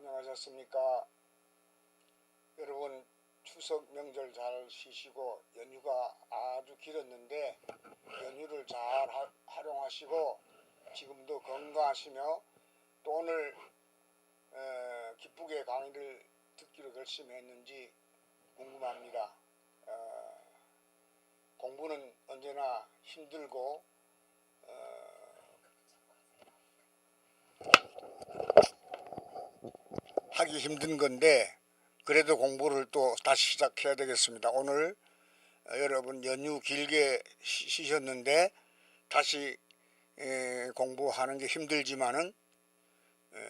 안녕하셨습니까? 여러분 추석 명절 잘 쉬시고 연휴가 아주 길었는데 연휴를 잘 활용하시고 지금도 건강하시며 또 오늘 기쁘게 강의를 듣기로 결심했는지 궁금합니다. 공부는 언제나 힘들고 하기 힘든 건데 그래도 공부를 또 다시 시작해야 되겠습니다. 오늘 여러분 연휴 길게 쉬셨는데 다시 공부하는 게 힘들지만은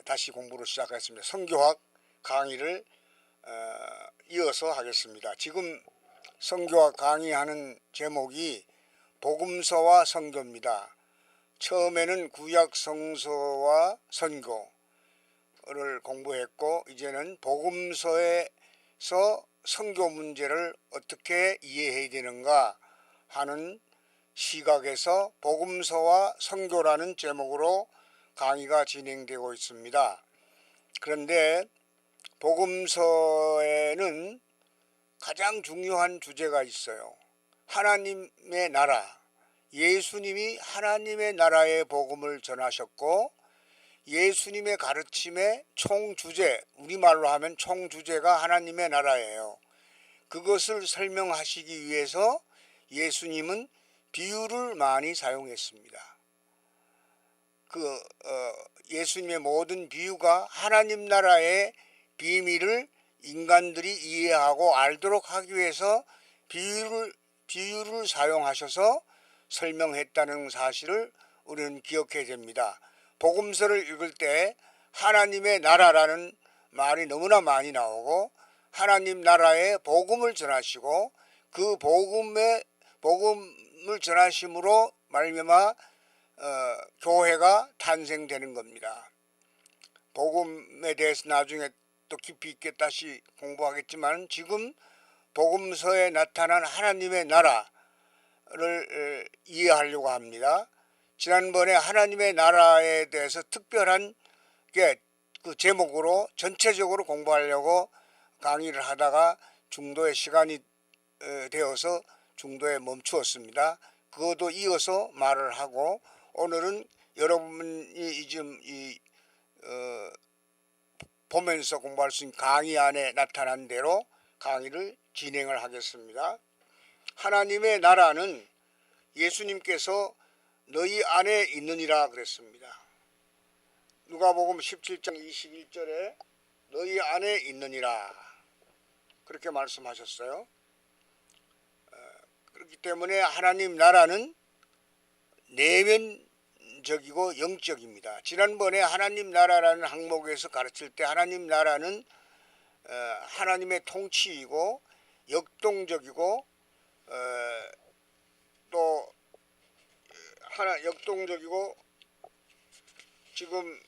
다시 공부를 시작하겠습니다. 성교학 강의를 이어서 하겠습니다. 지금 성교학 강의하는 제목이 복음서와 선교입니다. 처음에는 구약 성서와 선교를 공부했고 이제는 복음서에서 선교 문제를 어떻게 이해해야 되는가 하는 시각에서 복음서와 선교라는 제목으로 강의가 진행되고 있습니다. 그런데 복음서에는 가장 중요한 주제가 있어요. 하나님의 나라, 예수님이 하나님의 나라의 복음을 전하셨고 예수님의 가르침의 총주제, 우리말로 하면 총주제가 하나님의 나라예요. 그것을 설명하시기 위해서 예수님은 비유를 많이 사용했습니다. 예수님의 모든 비유가 하나님 나라의 비밀을 인간들이 이해하고 알도록 하기 위해서 비유를 사용하셔서 설명했다는 사실을 우리는 기억해야 됩니다. 복음서를 읽을 때 하나님의 나라라는 말이 너무나 많이 나오고 하나님 나라의 복음을 전하시고 그 복음을 전하심으로 말미암아 교회가 탄생되는 겁니다. 복음에 대해서 나중에 또 깊이 있게 다시 공부하겠지만 지금 복음서에 나타난 하나님의 나라를 이해하려고 합니다. 지난번에 하나님의 나라에 대해서 특별한 그 제목으로 전체적으로 공부하려고 강의를 하다가 중도에 시간이 되어서 중도에 멈추었습니다. 그것도 이어서 말을 하고 오늘은 여러분이 지금 보면서 공부할 수 있는 강의 안에 나타난 대로 강의를 진행을 하겠습니다. 하나님의 나라는 예수님께서 너희 안에 있느니라 그랬습니다. 누가복음 17장 21절에 너희 안에 있느니라 그렇게 말씀하셨어요. 그렇기 때문에 하나님 나라는 내면적이고 영적입니다. 지난번에 하나님 나라라는 항목에서 가르칠 때 하나님 나라는 하나님의 통치이고 역동적이고 또 역동적이고 지금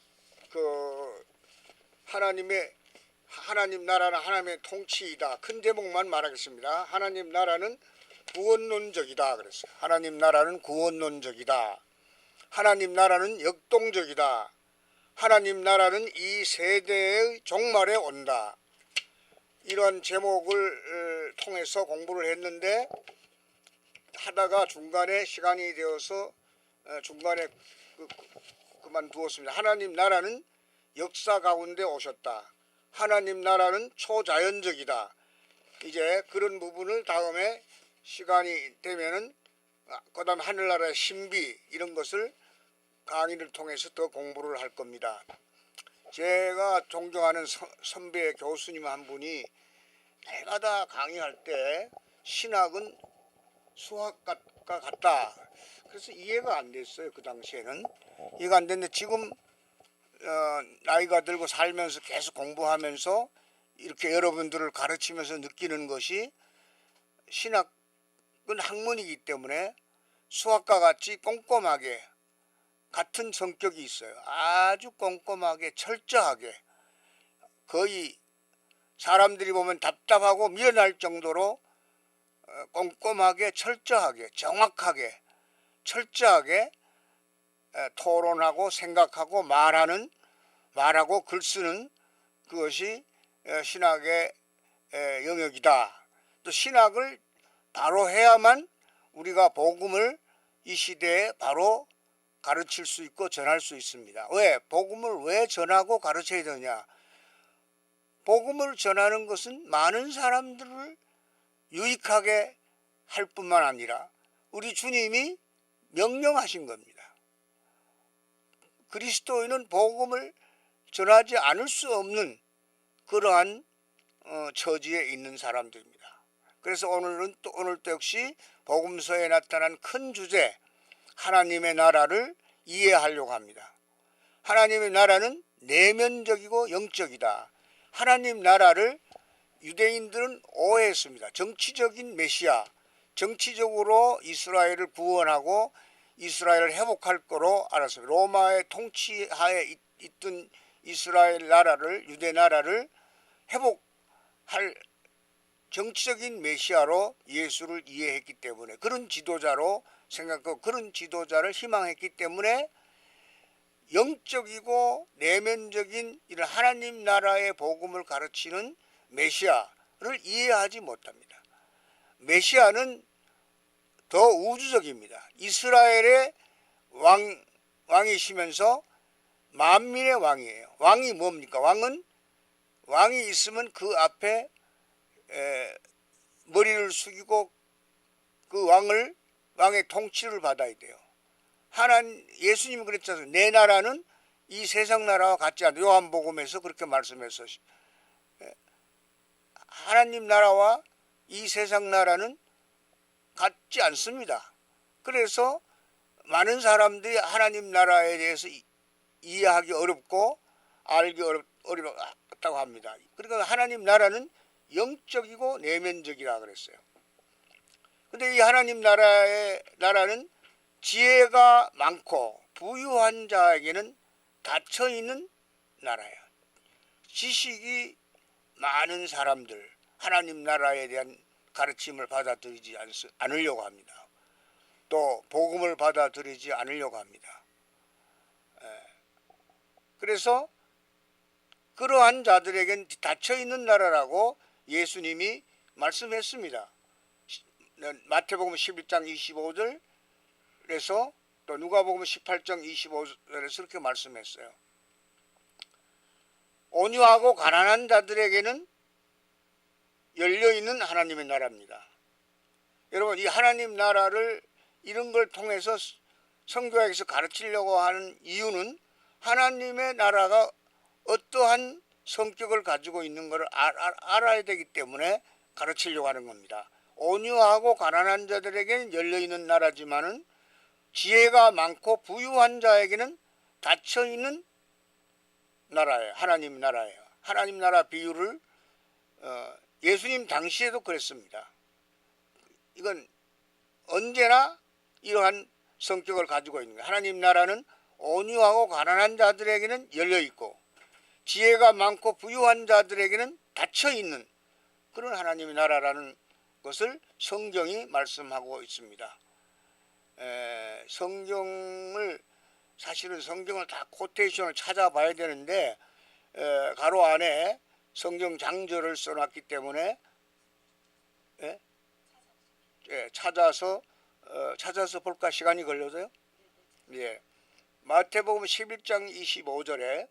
하나님 나라는 하나님의 통치이다. 큰 제목만 말하겠습니다. 하나님 나라는 구원론적이다 그랬어요. 하나님 나라는 구원론적이다. 하나님 나라는 역동적이다. 하나님 나라는 이 세대의 종말에 온다. 이러한 제목을 통해서 공부를 했는데 하다가 중간에 시간이 되어서 중간에 그만두었습니다. 하나님 나라는 역사 가운데 오셨다. 하나님 나라는 초자연적이다. 이제 그런 부분을 다음에 시간이 되면은 그다음 하늘나라의 신비 이런 것을 강의를 통해서 더 공부를 할 겁니다. 제가 존경하는 선배 교수님 한 분이 해마다 강의할 때 신학은 수학과 같다. 그래서 이해가 안 됐어요. 그 당시에는 이해가 안 됐는데 지금 나이가 들고 살면서 계속 공부하면서 이렇게 여러분들을 가르치면서 느끼는 것이 신학은 학문이기 때문에 수학과 같이 꼼꼼하게 같은 성격이 있어요. 아주 꼼꼼하게 철저하게 거의 사람들이 보면 답답하고 미련할 정도로 꼼꼼하게 철저하게 정확하게 철저하게 토론하고 생각하고 말하고 글 쓰는 그것이 신학의 영역이다. 또 신학을 바로 해야만 우리가 복음을 이 시대에 바로 가르칠 수 있고 전할 수 있습니다. 왜? 복음을 왜 전하고 가르쳐야 되느냐? 복음을 전하는 것은 많은 사람들을 유익하게 할 뿐만 아니라 우리 주님이 명령하신 겁니다. 그리스도인은 복음을 전하지 않을 수 없는 그러한 처지에 있는 사람들입니다. 그래서 오늘도 역시 복음서에 나타난 큰 주제, 하나님의 나라를 이해하려고 합니다. 하나님의 나라는 내면적이고 영적이다. 하나님 나라를 유대인들은 오해했습니다. 정치적인 메시아, 정치적으로 이스라엘을 구원하고 이스라엘을 회복할 거로 알았습니다. 로마의 통치하에 있던 이스라엘 나라를, 유대 나라를 회복할 정치적인 메시아로 예수를 이해했기 때문에, 그런 지도자로 생각하고 그런 지도자를 희망했기 때문에 영적이고 내면적인 이런 하나님 나라의 복음을 가르치는 메시아를 이해하지 못합니다. 메시아는 더 우주적입니다. 이스라엘의 왕이시면서 만민의 왕이에요. 왕이 뭡니까? 왕이 있으면 그 앞에 머리를 숙이고 그 왕의 통치를 받아야 돼요. 예수님이 그랬잖아요. 내 나라는 이 세상 나라와 같지 않다. 요한복음에서 그렇게 말씀했어요. 하나님 나라와 이 세상 나라는 같지 않습니다. 그래서 많은 사람들이 하나님 나라에 대해서 이해하기 어렵고 알기 어렵다고 합니다. 그러니까 하나님 나라는 영적이고 내면적이라 그랬어요. 근데 이 하나님 나라는 지혜가 많고 부유한 자에게는 닫혀있는 나라예요. 지식이 많은 사람들, 하나님 나라에 대한 가르침을 받아들이지 않으려고 합니다. 또 복음을 받아들이지 않으려고 합니다. 그래서 그러한 자들에겐 닫혀있는 나라라고 예수님이 말씀했습니다. 마태복음 11장 25절에서 또 누가복음 18장 25절에서 그렇게 말씀했어요. 온유하고 가난한 자들에게는 열려있는 하나님의 나라입니다. 여러분, 이 하나님 나라를 이런 걸 통해서 성교학에서 가르치려고 하는 이유는 하나님의 나라가 어떠한 성격을 가지고 있는 것을 알아야 되기 때문에 가르치려고 하는 겁니다. 온유하고 가난한 자들에게는 열려있는 나라지만은 지혜가 많고 부유한 자에게는 닫혀있는 나라예요. 하나님 나라예요. 하나님 나라 비유를 예수님 당시에도 그랬습니다. 이건 언제나 이러한 성격을 가지고 있는 거예요. 하나님 나라는 온유하고 가난한 자들에게는 열려있고 지혜가 많고 부유한 자들에게는 닫혀있는 그런 하나님의 나라라는 것을 성경이 말씀하고 있습니다. 사실은 성경을 다 코테이션을 찾아봐야 되는데 가로 안에 성경 장절을 써놨기 때문에 찾아서 볼까? 시간이 걸려서요? 예. 마태복음 11장 25절에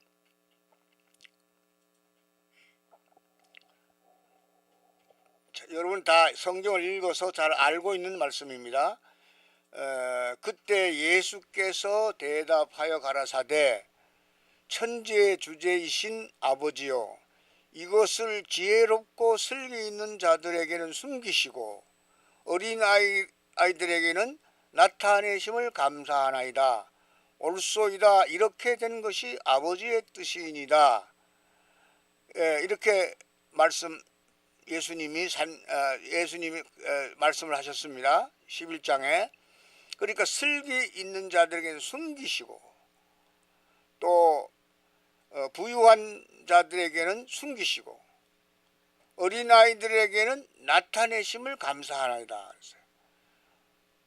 여러분 다 성경을 읽어서 잘 알고 있는 말씀입니다. 그때 예수께서 대답하여 가라사대 천지의 주제이신 아버지요, 이것을 지혜롭고 슬기 있는 자들에게는 숨기시고 어린 아이들에게는 나타내심을 감사하나이다. 옳소이다. 이렇게 된 것이 아버지의 뜻이니이다. 이렇게 예수님이 말씀을 하셨습니다. 11장에. 그러니까 슬기 있는 자들에게는 숨기시고 또 부유한 자들에게는 숨기시고 어린아이들에게는 나타내심을 감사하나이다.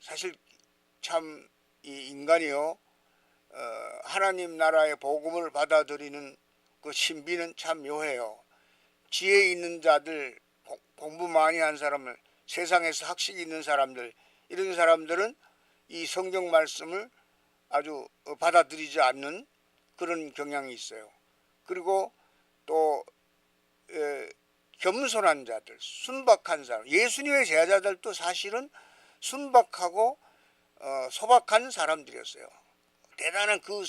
사실 참 이 인간이요, 하나님 나라의 복음을 받아들이는 그 신비는 참 묘해요. 지혜 있는 자들, 공부 많이 한 사람을, 세상에서 학식이 있는 사람들, 이런 사람들은 이 성경 말씀을 아주 받아들이지 않는 그런 경향이 있어요. 그리고 또 겸손한 자들, 순박한 사람, 예수님의 제자들도 사실은 순박하고 소박한 사람들이었어요. 대단한 그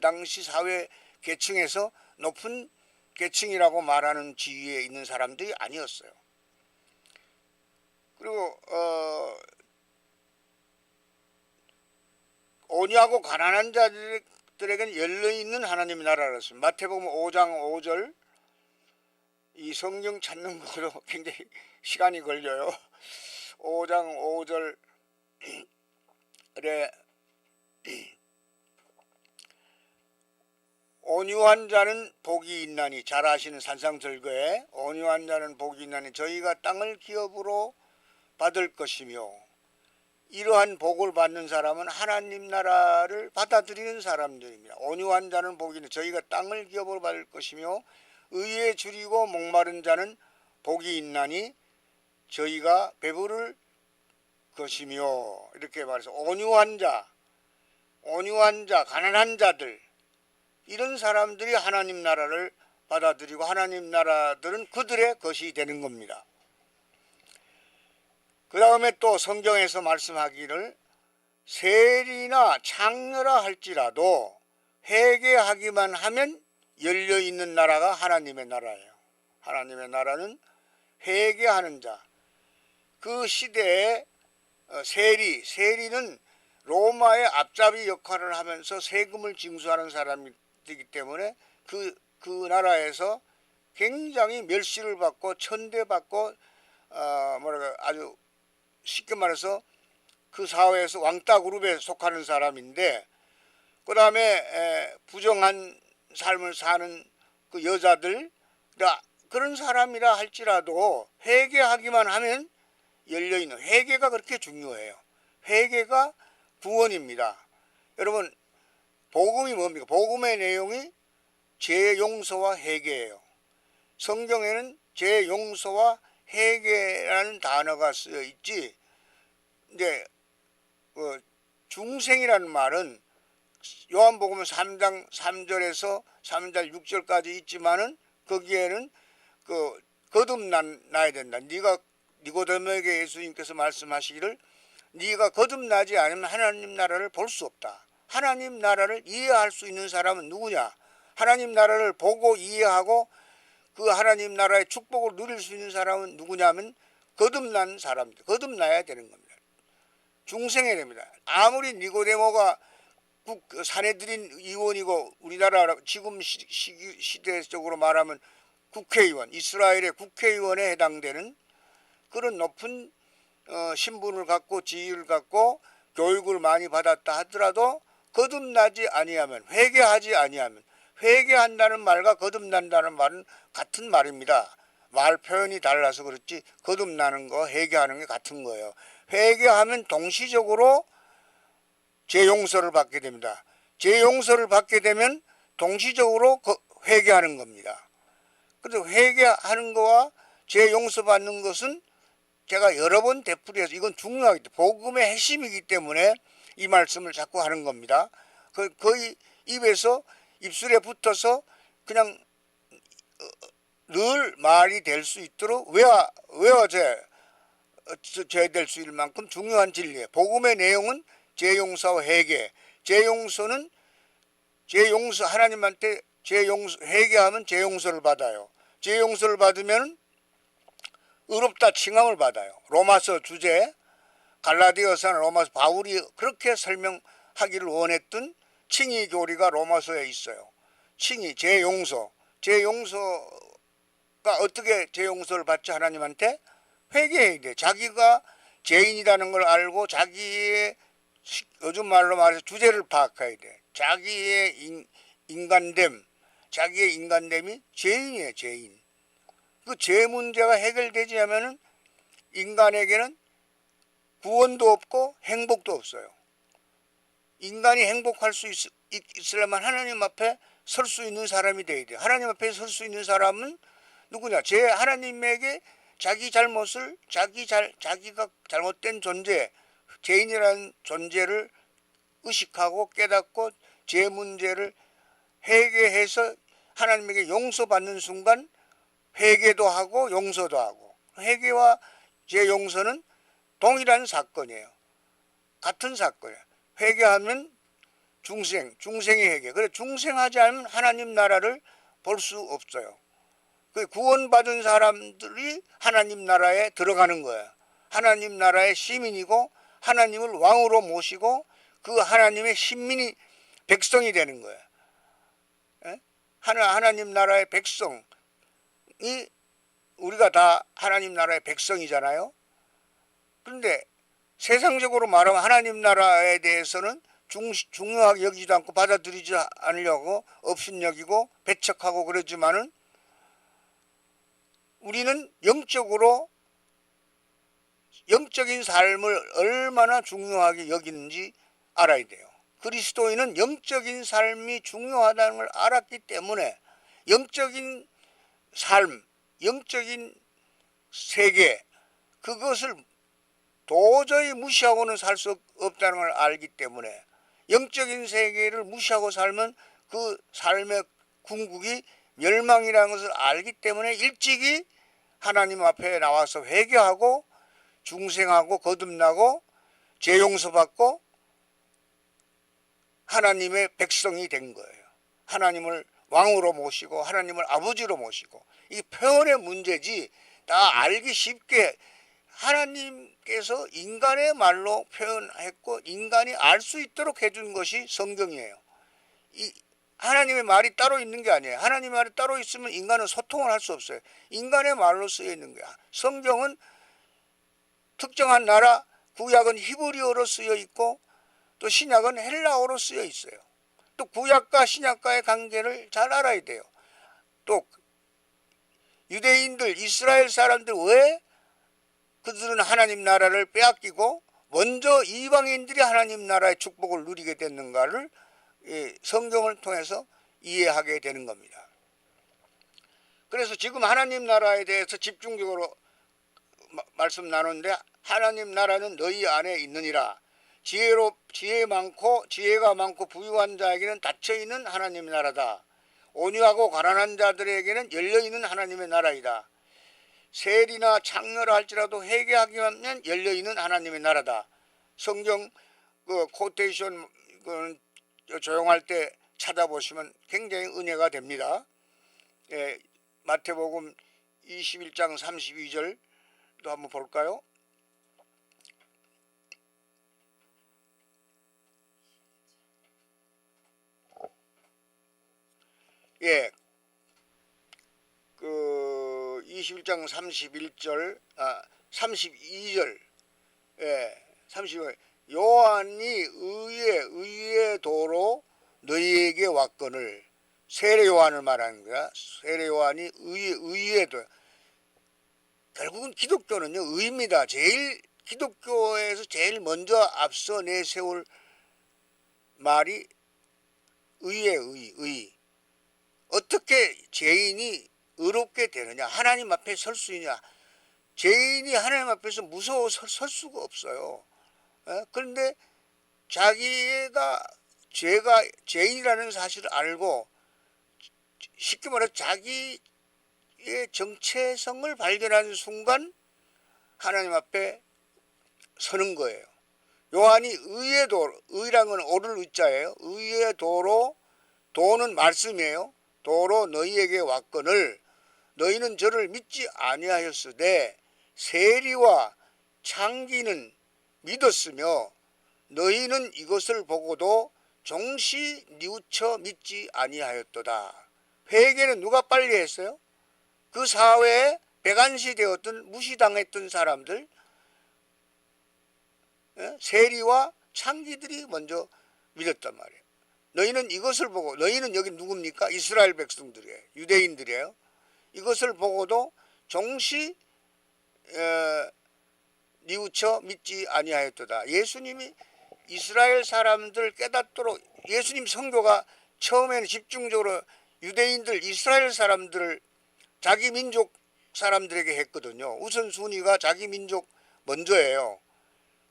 당시 사회 계층에서 높은 계층이라고 말하는 지위에 있는 사람들이 아니었어요. 그리고 온유하고 가난한 자들에게는 열려있는 하나님의 나라라 했습니다. 마태복음 5장 5절, 이 성경 찾는 거로 굉장히 시간이 걸려요. 5장 5절에 온유한 자는 복이 있나니, 잘 아시는 산상절거에 온유한 자는 복이 있나니 저희가 땅을 기업으로 받을 것이며, 이러한 복을 받는 사람은 하나님 나라를 받아들이는 사람들입니다. 온유한 자는 복이 있나니 저희가 땅을 기업으로 받을 것이며, 의에 줄이고 목마른 자는 복이 있나니 저희가 배부를 것이며, 이렇게 말해서 온유한 자, 가난한 자들, 이런 사람들이 하나님 나라를 받아들이고 하나님 나라들은 그들의 것이 되는 겁니다. 그 다음에 또 성경에서 말씀하기를 세리나 창녀라 할지라도 회개하기만 하면 열려있는 나라가 하나님의 나라예요. 하나님의 나라는 회개하는 자. 그 시대에 세리는 로마의 앞잡이 역할을 하면서 세금을 징수하는 사람이기 때문에 그 나라에서 굉장히 멸시를 받고 천대받고 아주 쉽게 말해서 그 사회에서 왕따 그룹에 속하는 사람인데, 그 다음에 부정한 삶을 사는 그 여자들, 그런 사람이라 할지라도 회개하기만 하면 열려있는, 회개가 그렇게 중요해요. 회개가 구원입니다. 여러분, 복음이 뭡니까? 복음의 내용이 죄 용서와 회개예요. 성경에는 죄 용서와 회개라는 단어가 쓰여 있지, 이제 중생이라는 말은 요한복음 3장 3절에서 3절 6절까지 있지만은 거기에는 거듭나야 된다. 니고데모에게 예수님께서 말씀하시기를 네가 거듭나지 않으면 하나님 나라를 볼 수 없다. 하나님 나라를 이해할 수 있는 사람은 누구냐? 하나님 나라를 보고 이해하고 그 하나님 나라의 축복을 누릴 수 있는 사람은 누구냐면 거듭난 사람들, 거듭나야 되는 겁니다. 중생해야 됩니다. 아무리 니고데모가 사내들인 의원이고 우리나라 지금 시대적으로 말하면 국회의원, 이스라엘의 국회의원에 해당되는 그런 높은 신분을 갖고 지위를 갖고 교육을 많이 받았다 하더라도 거듭나지 아니하면, 회개하지 아니하면, 회개한다는 말과 거듭난다는 말은 같은 말입니다. 말 표현이 달라서 그렇지 거듭나는 거 회개하는 게 같은 거예요. 회개하면 동시적으로 죄 용서를 받게 됩니다. 죄 용서를 받게 되면 동시적으로 회개하는 겁니다. 그래서 회개하는 거와 죄 용서받는 것은 제가 여러 번 되풀이해서 이건 중요하기 때문에, 복음의 핵심이기 때문에 이 말씀을 자꾸 하는 겁니다. 거의 입술에 붙어서 그냥 늘 말이 될 수 있도록 외워져야 될 수 있을 만큼 중요한 진리예요. 복음의 내용은 죄 용서와 회개. 하나님한테 회개하면 죄 용서를 받아요. 죄 용서를 받으면 의롭다 칭함을 받아요. 로마서 주제, 갈라디아서나 로마서, 바울이 그렇게 설명하기를 원했던 칭의 교리가 로마서에 있어요. 칭의, 죄 용서가 어떻게 죄 용서를 받지? 하나님한테 회개해야 돼. 자기가 죄인이라는 걸 알고 자기의, 요즘 말로 말해서 주제를 파악해야 돼. 자기의 인간됨이 죄인이에요, 죄인. 그 죄 문제가 해결되지 않으면 인간에게는 구원도 없고 행복도 없어요. 인간이 행복할 수 있으려면 하나님 앞에 설 수 있는 사람이 돼야 돼요. 하나님 앞에 설 수 있는 사람은 누구냐? 제 하나님에게 자기 잘못을 자기가 잘못된 존재, 죄인이라는 존재를 의식하고 깨닫고 제 문제를 회개해서 하나님에게 용서받는 순간 회개도 하고 용서도 하고, 회개와 제 용서는 동일한 사건이에요. 같은 사건이에요. 회개하면 중생의 회개. 그래, 중생하지 않으면 하나님 나라를 볼 수 없어요. 그 구원받은 사람들이 하나님 나라에 들어가는 거예요. 하나님 나라의 시민이고 하나님을 왕으로 모시고 그 하나님의 신민이 백성이 되는 거예요. 예? 하나님 나라의 백성이, 우리가 다 하나님 나라의 백성이잖아요. 그런데 세상적으로 말하면 하나님 나라에 대해서는 중요하게 여기지도 않고 받아들이지 않으려고 업신여기고 배척하고 그러지만은, 우리는 영적인 삶을 얼마나 중요하게 여기는지 알아야 돼요. 그리스도인은 영적인 삶이 중요하다는 걸 알았기 때문에 영적인 삶, 영적인 세계, 그것을 도저히 무시하고는 살 수 없다는 걸 알기 때문에, 영적인 세계를 무시하고 살면 그 삶의 궁극이 멸망이라는 것을 알기 때문에 일찍이 하나님 앞에 나와서 회개하고 중생하고 거듭나고 죄 용서받고 하나님의 백성이 된 거예요. 하나님을 왕으로 모시고 하나님을 아버지로 모시고. 이 표현의 문제지, 다 알기 쉽게 하나님께서 인간의 말로 표현했고 인간이 알 수 있도록 해준 것이 성경이에요. 이 하나님의 말이 따로 있는 게 아니에요. 하나님의 말이 따로 있으면 인간은 소통을 할 수 없어요. 인간의 말로 쓰여 있는 거야. 성경은 특정한 나라, 구약은 히브리어로 쓰여 있고 또 신약은 헬라어로 쓰여 있어요. 또 구약과 신약과의 관계를 잘 알아야 돼요. 또 유대인들, 이스라엘 사람들, 왜 그들은 하나님 나라를 빼앗기고 먼저 이방인들이 하나님 나라의 축복을 누리게 됐는가를 성경을 통해서 이해하게 되는 겁니다. 그래서 지금 하나님 나라에 대해서 집중적으로 말씀 나누는데, 하나님 나라는 너희 안에 있느니라. 지혜가 많고 부유한 자에게는 닫혀있는 하나님의 나라다. 온유하고 가난한 자들에게는 열려있는 하나님의 나라이다. 세리나 창녀라 할지라도 회개하기만 하면 열려있는 하나님의 나라다. 성경 코테이션 조용할 때 찾아보시면 굉장히 은혜가 됩니다. 마태복음 21장 32절도 한번 볼까요? 예, 21장 31절, 32절, 32절. 요한이 의의 도로 너희에게 왔거늘. 세례 요한을 말하는 거야. 세례 요한이 의의 도. 결국은 기독교는요, 의입니다. 기독교에서 제일 먼저 앞서 내세울 말이 의. 어떻게 죄인이 의롭게 되느냐, 하나님 앞에 설 수 있냐. 죄인이 하나님 앞에서 무서워서 설 수가 없어요. 그런데 자기가 죄인이라는 사실을 알고, 쉽게 말해 자기의 정체성을 발견하는 순간 하나님 앞에 서는 거예요. 요한이 의의 도로, 의란 건 오를 의자예요. 의의 도로, 도는 말씀이에요. 도로 너희에게 왔거늘 너희는 저를 믿지 아니하였으되 세리와 창기는 믿었으며 너희는 이것을 보고도 종시 뉘우쳐 믿지 아니하였도다. 회개는 누가 빨리 했어요? 그 사회에 배관시 되었던, 무시당했던 사람들, 세리와 창기들이 먼저 믿었단 말이에요. 너희는 이것을 보고, 너희는 여기 누굽니까? 이스라엘 백성들이에요. 유대인들이에요. 이것을 보고도 종시 뉘우쳐 믿지 아니하였도다. 예수님이 이스라엘 사람들 깨닫도록, 예수님 선교가 처음에는 집중적으로 유대인들, 이스라엘 사람들을 자기 민족 사람들에게 했거든요. 우선순위가 자기 민족 먼저예요.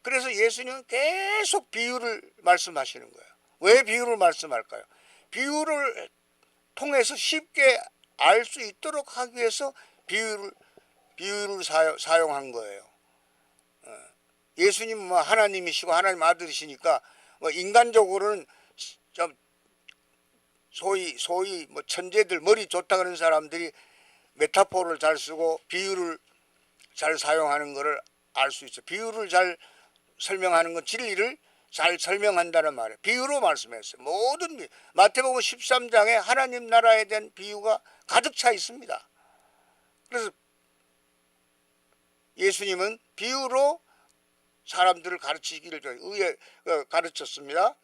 그래서 예수님은 계속 비유를 말씀하시는 거예요. 왜 비유를 말씀할까요? 비유를 통해서 쉽게 알 수 있도록 하기 위해서 비유를 사용한 거예요. 예수님은 뭐 하나님이시고 하나님 아들이시니까 뭐 인간적으로는 좀 소위 뭐 천재들, 머리 좋다 그런 사람들이 메타포를 잘 쓰고 비유를 잘 사용하는 것을 알 수 있어요. 비유를 잘 설명하는 건 진리를 잘 설명한다는 말이에요. 비유로 말씀했어요. 모든 마태복음 13장에 하나님 나라에 대한 비유가 가득 차 있습니다. 그래서 예수님은 비유로 사람들을 가르치기를 가르쳤습니다.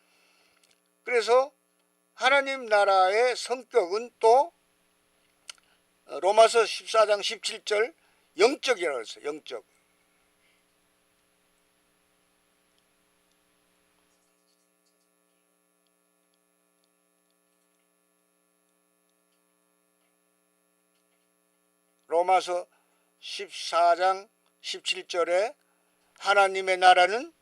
그래서 하나님 나라의 성격은 또 로마서 14장 17절 영적이라고 했어요. 영적. 로마서 14장 17절에 하나님의 나라는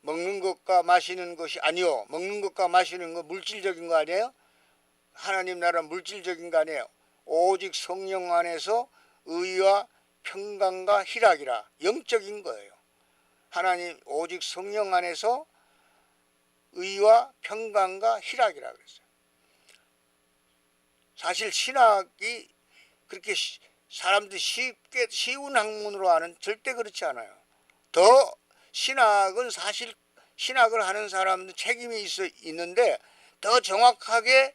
먹는 것과 마시는 것이 아니요. 먹는 것과 마시는 것 물질적인 거 아니에요? 하나님 나라는 물질적인 거 아니에요. 오직 성령 안에서 의와 평강과 희락이라. 영적인 거예요. 하나님 오직 성령 안에서 의와 평강과 희락이라 그랬어요. 사실 신학이 그렇게 사람들이 쉽게 쉬운 학문으로 하는 절대 그렇지 않아요. 더 신학은 사실 신학을 하는 사람은 책임이 있는데 더 정확하게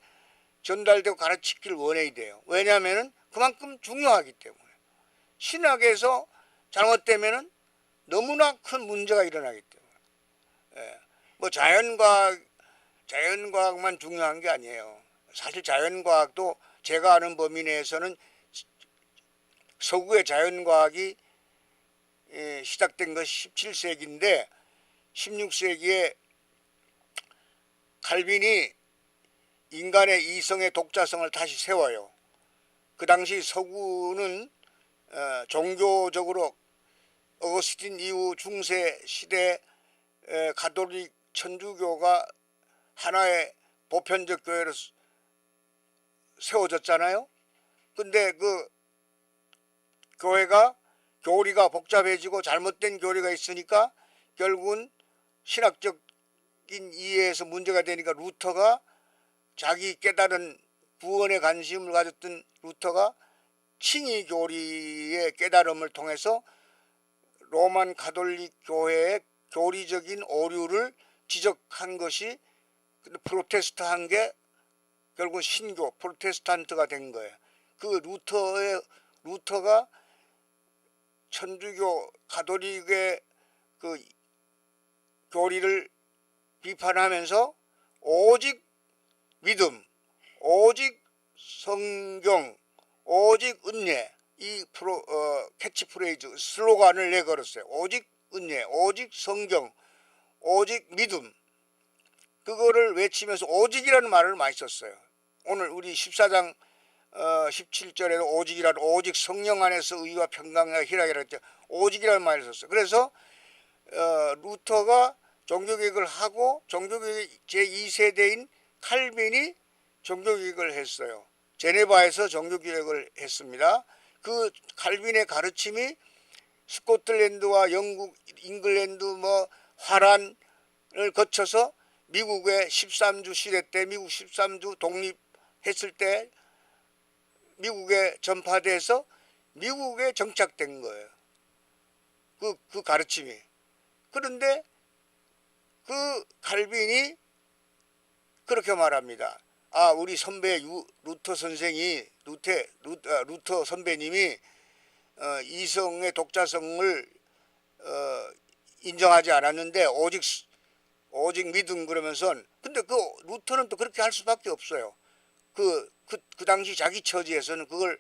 전달되고 가르치기를 원해야 돼요. 왜냐하면 그만큼 중요하기 때문에. 신학에서 잘못되면 너무나 큰 문제가 일어나기 때문에. 예. 뭐 자연과학만 중요한 게 아니에요. 사실 자연과학도 제가 아는 범위 내에서는 서구의 자연과학이 시작된 것이 17세기인데 16세기에 칼빈이 인간의 이성의 독자성을 다시 세워요. 그 당시 서구는 종교적으로 어거스틴 이후 중세 시대 가톨릭 천주교가 하나의 보편적 교회로 세워졌잖아요. 근데 그 교회가 교리가 복잡해지고 잘못된 교리가 있으니까 결국은 신학적인 이해에서 문제가 되니까 루터가 자기 깨달은 구원에 관심을 가졌던 루터가 칭의 교리의 깨달음을 통해서 로만 가톨릭 교회의 교리적인 오류를 지적한 것이 프로테스트한 게 결국 신교 프로테스탄트가 된 거예요. 그 루터가 천주교 가톨릭의 그 교리를 비판하면서 오직 믿음, 오직 성경, 오직 은혜 이 캐치프레이즈 슬로건을 내걸었어요. 오직 은혜, 오직 성경, 오직 믿음 그거를 외치면서 오직이라는 말을 많이 썼어요. 오늘 우리 14장 17절에도 오직이라는 오직 성령 안에서 의와 평강과 희락이라고 했죠. 오직이라는 말을 썼어요. 그래서 루터가 종교개혁을 하고 종교개혁 제2세대인 칼빈이 종교개혁을 했어요. 제네바에서 종교개혁을 했습니다. 그 칼빈의 가르침이 스코틀랜드와 영국, 잉글랜드 뭐 화란을 거쳐서 미국의 13주 시대 때 미국 13주 독립했을 때 미국에 전파돼서 미국에 정착된 거예요. 그 가르침이. 그런데 그 칼빈이 그렇게 말합니다. 아, 우리 선배 루터 선생이 루터 선배님이 이성의 독자성을 인정하지 않았는데 오직 믿음 그러면서 근데 그 루터는 또 그렇게 할 수밖에 없어요. 그 당시 자기 처지에서는 그걸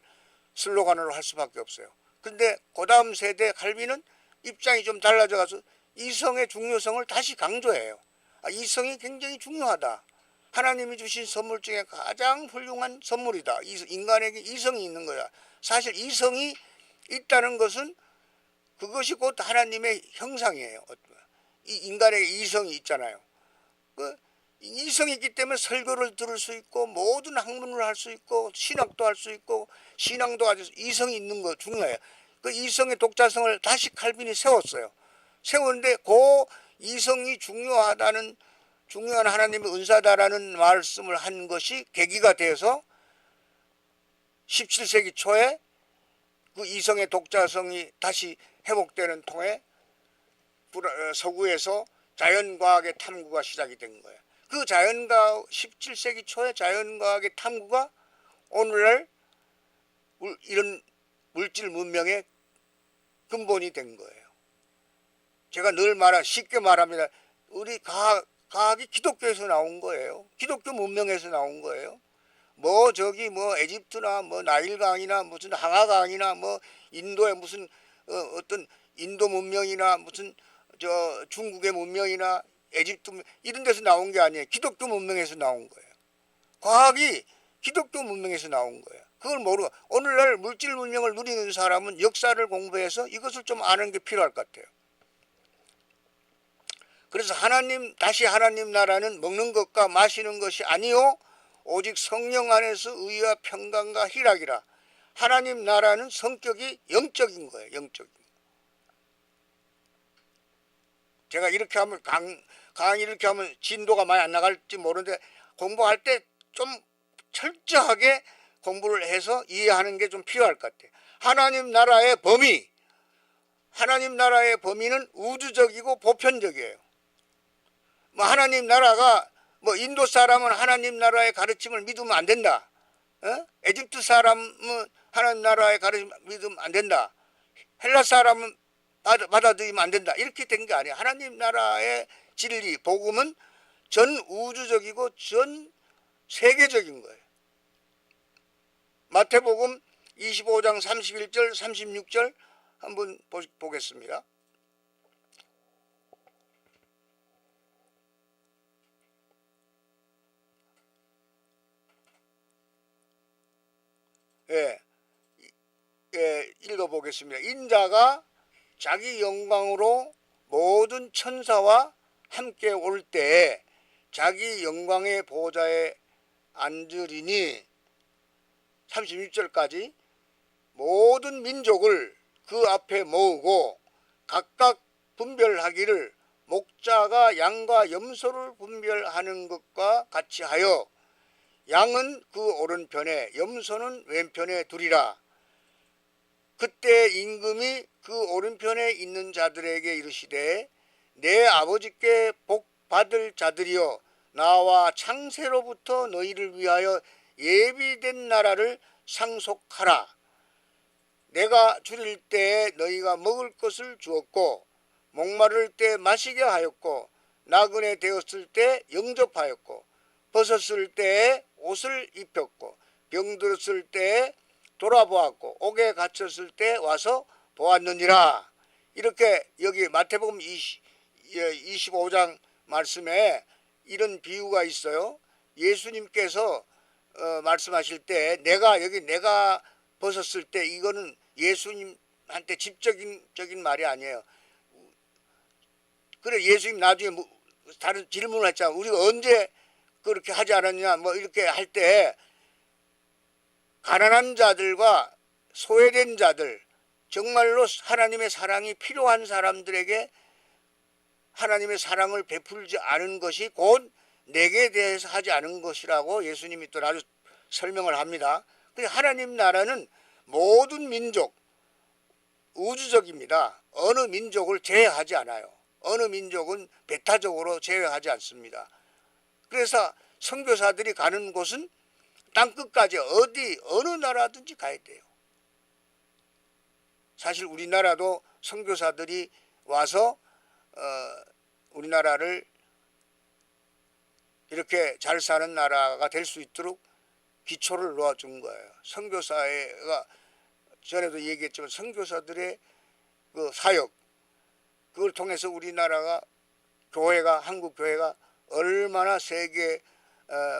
슬로건으로 할 수밖에 없어요. 근데 그 다음 세대 칼빈은 입장이 좀 달라져 가서 이성의 중요성을 다시 강조해요. 아, 이성이 굉장히 중요하다. 하나님이 주신 선물 중에 가장 훌륭한 선물이다. 인간에게 이성이 있는 거야. 사실 이성이 있다는 것은 그것이 곧 하나님의 형상이에요. 이 인간에게 이성이 있잖아요. 그 이성이 있기 때문에 설교를 들을 수 있고 모든 학문을 할 수 있고 신학도 할 수 있고 신앙도 아주 이성이 있는 거 중요해요. 그 이성의 독자성을 다시 칼빈이 세웠어요. 세웠는데 그 이성이 중요한 하나님의 은사다라는 말씀을 한 것이 계기가 돼서 17세기 초에 그 이성의 독자성이 다시 회복되는 통에 서구에서 자연과학의 탐구가 시작이 된 거예요. 그 17세기 초에 자연과학의 탐구가 오늘날 이런 물질 문명의 근본이 된 거예요. 제가 늘 쉽게 말합니다. 우리 과학이 기독교에서 나온 거예요. 기독교 문명에서 나온 거예요. 뭐 에집트나 뭐 나일강이나 무슨 항아강이나 뭐 인도의 무슨 어떤 인도 문명이나 무슨 중국의 문명이나 에집트 이런 데서 나온 게 아니에요. 기독교 문명에서 나온 거예요. 과학이 기독교 문명에서 나온 거예요. 그걸 모르고 오늘날 물질 문명을 누리는 사람은 역사를 공부해서 이것을 좀 아는 게 필요할 것 같아요. 그래서 다시 하나님 나라는 먹는 것과 마시는 것이 아니요 오직 성령 안에서 의와 평강과 희락이라. 하나님 나라는 성격이 영적인 거예요. 영적인. 제가 이렇게 하면 강의 이렇게 하면 진도가 많이 안 나갈지 모르는데 공부할 때 좀 철저하게 공부를 해서 이해하는 게 좀 필요할 것 같아요. 하나님 나라의 범위는 우주적이고 보편적이에요. 뭐 하나님 나라가 뭐 인도 사람은 하나님 나라의 가르침을 믿으면 안 된다. 에집트 사람은 하나님 나라의 가르침을 믿으면 안 된다. 헬라 사람은 받아들이면 안 된다. 이렇게 된 게 아니에요. 하나님 나라의 진리, 복음은 전 우주적이고 전 세계적인 거예요. 마태복음 25장 31절 36절 한번 보겠습니다. 읽어보겠습니다. 인자가 자기 영광으로 모든 천사와 함께 올 때에 자기 영광의 보좌에 앉으리니 36절까지 모든 민족을 그 앞에 모으고 각각 분별하기를 목자가 양과 염소를 분별하는 것과 같이 하여 양은 그 오른편에 염소는 왼편에 두리라. 그때 임금이 그 오른편에 있는 자들에게 이르시되 내 아버지께 복 받을 자들이여 나와 창세로부터 너희를 위하여 예비된 나라를 상속하라. 내가 줄일 때에 너희가 먹을 것을 주었고 목마를 때 마시게 하였고 나그네 되었을 때 영접하였고 벗었을 때에 옷을 입혔고 병들었을 때에 돌아보았고 옥에 갇혔을 때 와서 보았느니라. 이렇게 여기 마태복음 25장 말씀에 이런 비유가 있어요. 예수님께서 말씀하실 때 내가 벗었을 때 이거는 예수님한테 직접적인 말이 아니에요. 그래 예수님 나중에 다른 질문을 했잖아. 우리가 언제 그렇게 하지 않았냐 뭐 이렇게 할 때 가난한 자들과 소외된 자들 정말로 하나님의 사랑이 필요한 사람들에게 하나님의 사랑을 베풀지 않은 것이 곧 내게 대해서 하지 않은 것이라고 예수님이 또 아주 설명을 합니다. 하나님 나라는 모든 민족 우주적입니다. 어느 민족을 제외하지 않아요. 어느 민족은 배타적으로 제외하지 않습니다. 그래서 선교사들이 가는 곳은 땅끝까지 어느 나라든지 가야 돼요. 사실 우리나라도 선교사들이 와서 우리나라를 이렇게 잘 사는 나라가 될 수 있도록 기초를 놓아준 거예요. 선교사회가 전에도 얘기했지만 선교사들의 그 사역 그걸 통해서 우리나라가 한국 교회가 얼마나 세계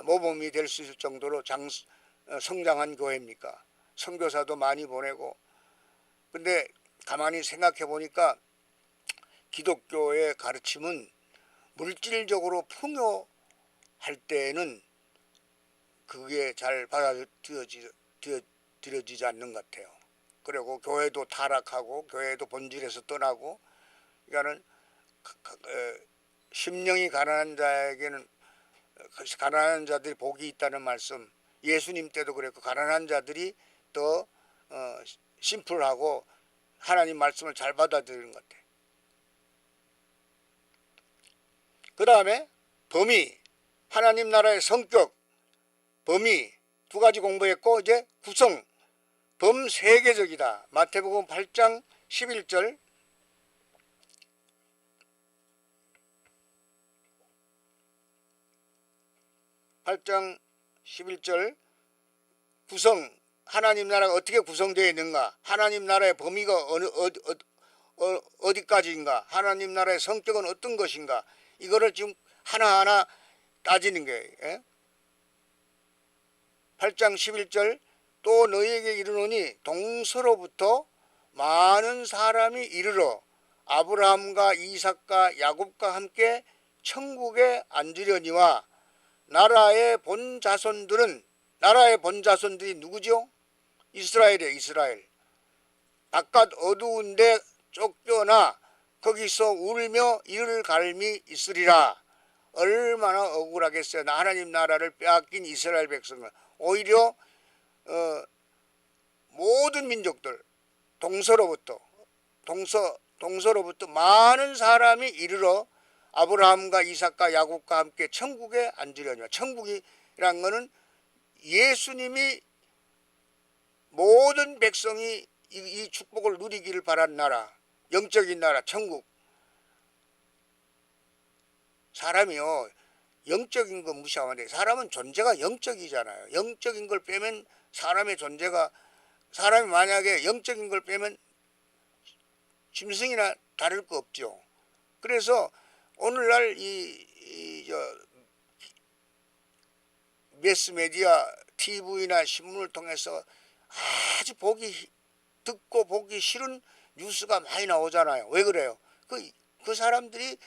모범이 될 수 있을 정도로 성장한 교회입니까? 선교사도 많이 보내고. 근데 가만히 생각해 보니까 기독교의 가르침은 물질적으로 풍요할 때에는 그게 잘 받아들여지지 않는 것 같아요. 그리고 교회도 타락하고 교회도 본질에서 떠나고. 그러니까는 심령이 가난한 자에게는 가난한 자들이 복이 있다는 말씀, 예수님 때도 그랬고 가난한 자들이 더 심플하고 하나님 말씀을 잘 받아들이는 것 같아요. 그 다음에 범위, 하나님 나라의 성격, 범위 두 가지 공부했고, 이제 구성, 범세계적이다. 마태복음 8장 11절, 8장 11절 구성, 하나님 나라가 어떻게 구성되어 있는가, 하나님 나라의 범위가 어디까지인가, 하나님 나라의 성격은 어떤 것인가, 이거를 지금 하나하나 따지는 거예요. 예? 8장 11절, 또 너희에게 이르노니 동서로부터 많은 사람이 이르러 아브라함과 이삭과 야곱과 함께 천국에 앉으려니와 나라의 본 자손들이 누구죠? 이스라엘이에요. 이스라엘. 바깥 어두운데 쫓겨나 거기서 울며 이를 갈미 있으리라. 얼마나 억울하겠어요. 하나님 나라를 빼앗긴 이스라엘 백성은. 오히려 모든 민족들 동서로부터 많은 사람이 이르러 아브라함과 이삭과 야곱과 함께 천국에 앉으려니와. 천국이란 것은 예수님이 모든 백성이 이 축복을 누리기를 바란 나라, 영적인 나라, 천국. 사람이요, 영적인 거 무시하면 돼. 사람은 존재가 영적이잖아요. 영적인 걸 빼면 사람의 존재가, 사람이 만약에 영적인 걸 빼면 짐승이나 다를 거 없죠. 그래서 오늘날 매스메디아, TV나 신문을 통해서 아주 듣고 보기 싫은 뉴스가 많이 나오잖아요. 왜 그래요? 그 사람들이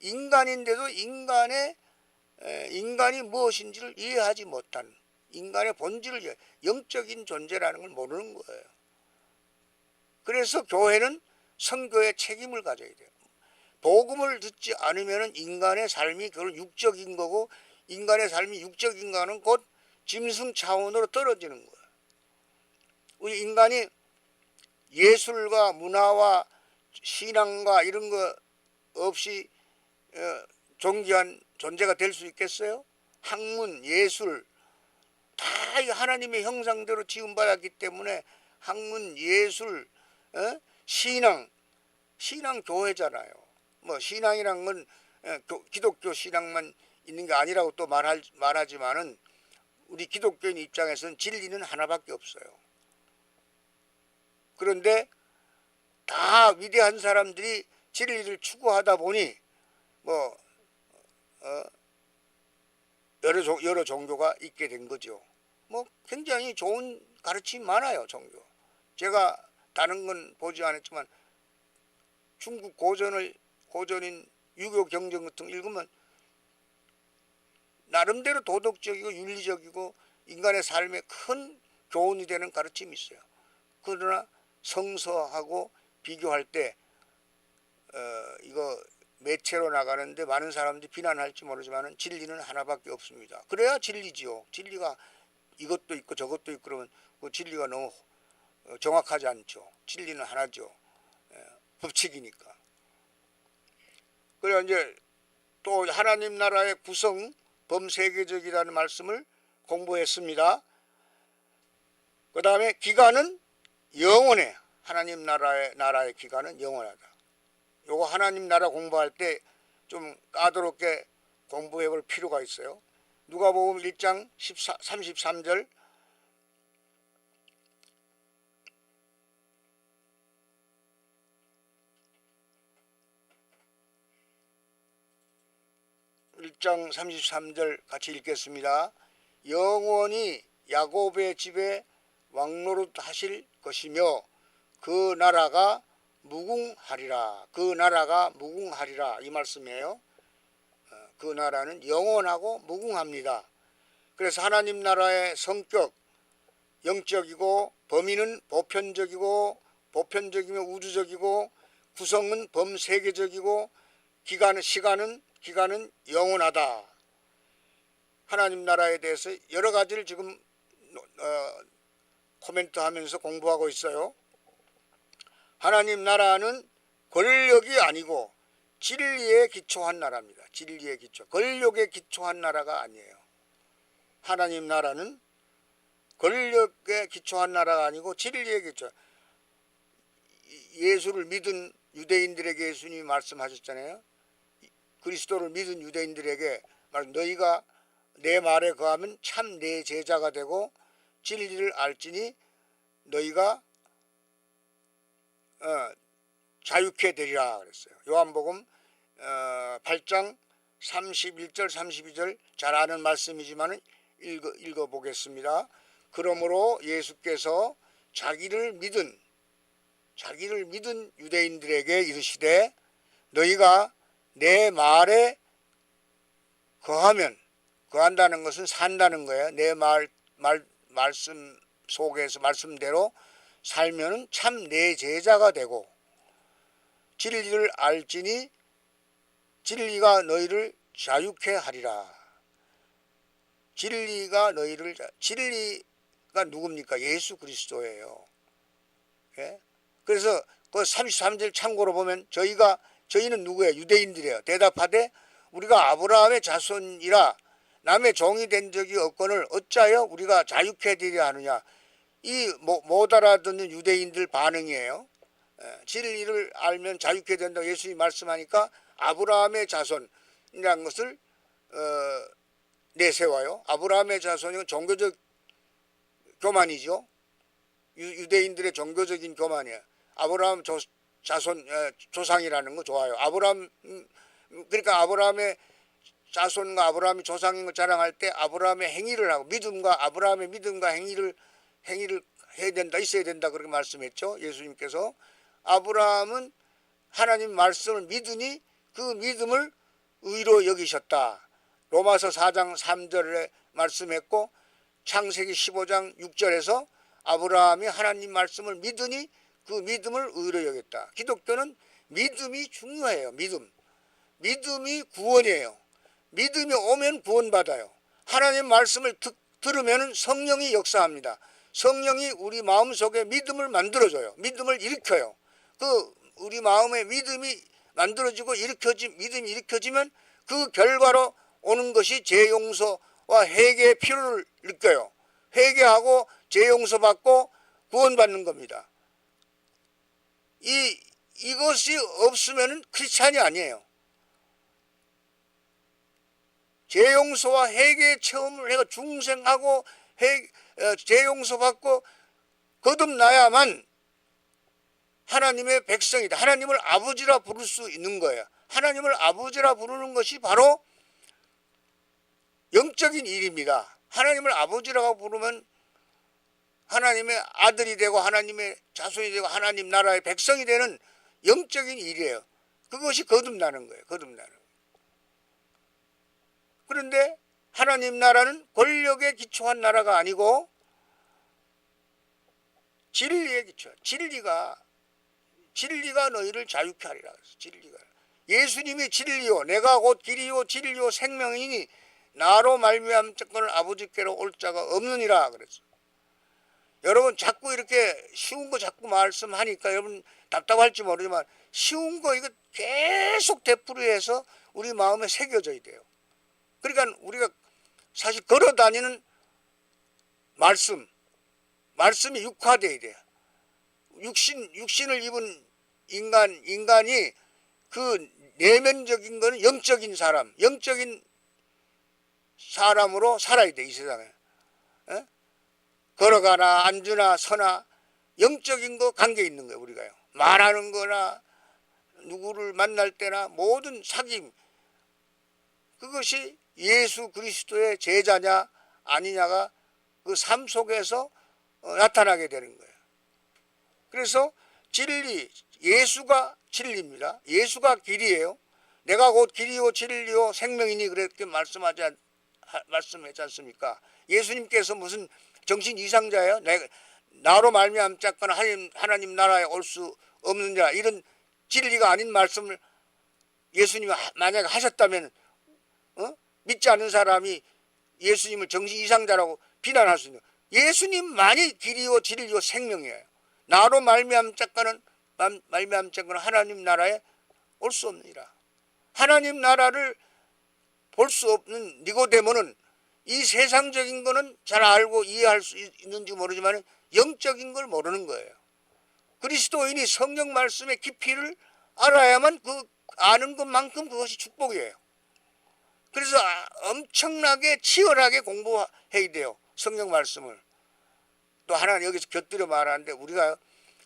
인간인데도 인간이 무엇인지를 이해하지 못한, 인간의 본질을, 영적인 존재라는 걸 모르는 거예요. 그래서 교회는 선교의 책임을 가져야 돼요. 복음을 듣지 않으면 인간의 삶이 결국 육적인 거고, 인간의 삶이 육적인 거는 곧 짐승 차원으로 떨어지는 거예요. 우리 인간이 예술과 문화와 신앙과 이런 거 없이 존귀한 존재가 될 수 있겠어요? 학문, 예술 다 하나님의 형상대로 지음받았기 때문에 학문, 예술, 신앙 교회잖아요. 뭐 신앙이란 건 기독교 신앙만 있는 게 아니라고 또 말하지만은 우리 기독교인 입장에서는 진리는 하나밖에 없어요. 그런데 다 위대한 사람들이 진리를 추구하다 보니 뭐 여러 종교가 있게 된 거죠. 뭐 굉장히 좋은 가르침이 많아요, 종교. 제가 다른 건 보지 않았지만 중국 고전인 유교 경전 같은 거 읽으면 나름대로 도덕적이고 윤리적이고 인간의 삶에 큰 교훈이 되는 가르침이 있어요. 그러나 성서하고 비교할 때 이거 매체로 나가는데 많은 사람들이 비난할지 모르지만 진리는 하나밖에 없습니다. 그래야 진리지요. 진리가 이것도 있고 저것도 있고 그러면 그 진리가 너무 정확하지 않죠. 진리는 하나죠. 법칙이니까. 그래야 이제 또 하나님 나라의 구성, 범세계적이라는 말씀을 공부했습니다. 그 다음에 기간은 영원해. 하나님 나라의 기간은 영원하다. 요거 하나님 나라 공부할 때 좀 까다롭게 공부해 볼 필요가 있어요. 누가복음 1장 33절, 1장 33절 같이 읽겠습니다. 영원히 야곱의 집에 왕노릇 하실 것이며 그 나라가 무궁하리라. 그 나라가 무궁하리라 이 말씀이에요. 그 나라는 영원하고 무궁합니다. 그래서 하나님 나라의 성격 영적이고 범위는 보편적이고 보편적이면 우주적이고 구성은 범세계적이고 시간은 영원하다. 하나님 나라에 대해서 여러 가지를 지금 코멘트하면서 공부하고 있어요. 하나님 나라는 권력이 아니고 진리에 기초한 나라입니다. 진리에 기초. 권력에 기초한 나라가 아니에요. 하나님 나라는 권력에 기초한 나라가 아니고 진리에 기초. 예수를 믿은 유대인들에게 예수님이 말씀하셨잖아요. 그리스도를 믿은 유대인들에게 너희가 내 말에 거하면 참 내 제자가 되고 진리를 알지니 너희가 자유케 되리라 그랬어요. 요한복음 8장 31절 32절 잘 아는 말씀이지만 읽어보겠습니다. 그러므로 예수께서 자기를 믿은 유대인들에게 이르시되 너희가 내 말에 거한다는 것은 산다는 거예요. 내 말씀 속에서 말씀대로 살면은 참 내 제자가 되고 진리를 알지니 진리가 너희를 자유케 하리라. 진리가 누굽니까? 예수 그리스도예요. 예? 그래서 그 33절 참고로 보면 저희는 누구예요? 유대인들이에요. 대답하되 우리가 아브라함의 자손이라 남의 종이 된 적이 없거늘 어찌하여 우리가 자유케 되려 하느냐. 이 못 알아듣는 유대인들 반응이에요. 진리를 알면 자유케 된다고 예수님이 말씀하니까 아브라함의 자손이라는 것을 내세워요. 아브라함의 자손은 종교적 교만이죠. 유대인들의 종교적인 교만이에요. 아브라함 조상이라는 거 좋아요. 그러니까 아브라함의 자손과 아브라함이 조상인 걸 자랑할 때 아브라함의 행위를 하고 아브라함의 믿음과 행위를 해야 된다, 있어야 된다 그렇게 말씀했죠. 예수님께서 아브라함은 하나님 말씀을 믿으니 그 믿음을 의로 여기셨다. 로마서 4장 3절에 말씀했고 창세기 15장 6절에서 아브라함이 하나님 말씀을 믿으니 그 믿음을 의로 여겼다. 기독교는 믿음이 중요해요. 믿음이 구원이에요. 믿음이 오면 구원받아요. 하나님 말씀을 들으면 성령이 역사합니다. 성령이 우리 마음속에 믿음을 만들어줘요. 믿음을 일으켜요. 우리 마음에 믿음이 만들어지고 믿음이 일으켜지면 그 결과로 오는 것이 죄 용서와 회개의 필요를 느껴요. 회개하고 죄 용서받고 구원받는 겁니다. 이것이 없으면 크리스찬이 아니에요. 죄 용서와 회개의 체험을 해가 중생하고 죄 용서받고 거듭나야만 하나님의 백성이다. 하나님을 아버지라 부를 수 있는 거예요. 하나님을 아버지라 부르는 것이 바로 영적인 일입니다. 하나님을 아버지라고 부르면 하나님의 아들이 되고 하나님의 자손이 되고 하나님 나라의 백성이 되는 영적인 일이에요. 그것이 거듭나는 거예요. 그런데 하나님 나라는 권력에 기초한 나라가 아니고 진리에 기초. 진리가 너희를 자유케 하리라. 진리가. 예수님이 진리요 내가 곧 길이요 진리요 생명이니 나로 말미암 자권을 아버지께로 올 자가 없느니라 그랬어요. 여러분 자꾸 이렇게 쉬운 거 자꾸 말씀하니까 여러분 답답할지 모르지만 쉬운 거 이거 계속 되풀이해서 우리 마음에 새겨져야 돼요. 그러니까 우리가 사실 걸어다니는 말씀이 육화돼야 돼요. 육신을 입은 인간이 그 내면적인 거는 영적인 사람으로 살아야 돼, 이 세상에. 에? 걸어가나 앉으나 서나 영적인 거 관계 있는 거예요, 우리가요. 말하는 거나 누구를 만날 때나 모든 사귐 그것이 예수 그리스도의 제자냐 아니냐가 그 삶 속에서 나타나게 되는 거예요. 그래서 진리, 예수가 진리입니다. 예수가 길이에요. 내가 곧 길이요 진리요 생명이니 그렇게 말씀했지 않습니까? 예수님께서 무슨 정신 이상자예요? 나로 말미암자거나 하나님 나라에 올 수 없는 자, 이런 진리가 아닌 말씀을 예수님이 만약에 하셨다면 믿지 않는 사람이 예수님을 정신 이상자라고 비난할 수 있는, 예수님만이 길이요 진리요 생명이에요. 나로 말미암자거나 하나님 나라에 올 수 없느니라. 하나님 나라를 볼 수 없는 니고데모는 이 세상적인 거는 잘 알고 이해할 수 있는지 모르지만 영적인 걸 모르는 거예요. 그리스도인이 성경 말씀의 깊이를 알아야만 그 아는 것만큼 그것이 축복이에요. 그래서 엄청나게 치열하게 공부해야 돼요. 성경 말씀을. 또 하나 여기서 곁들여 말하는데, 우리가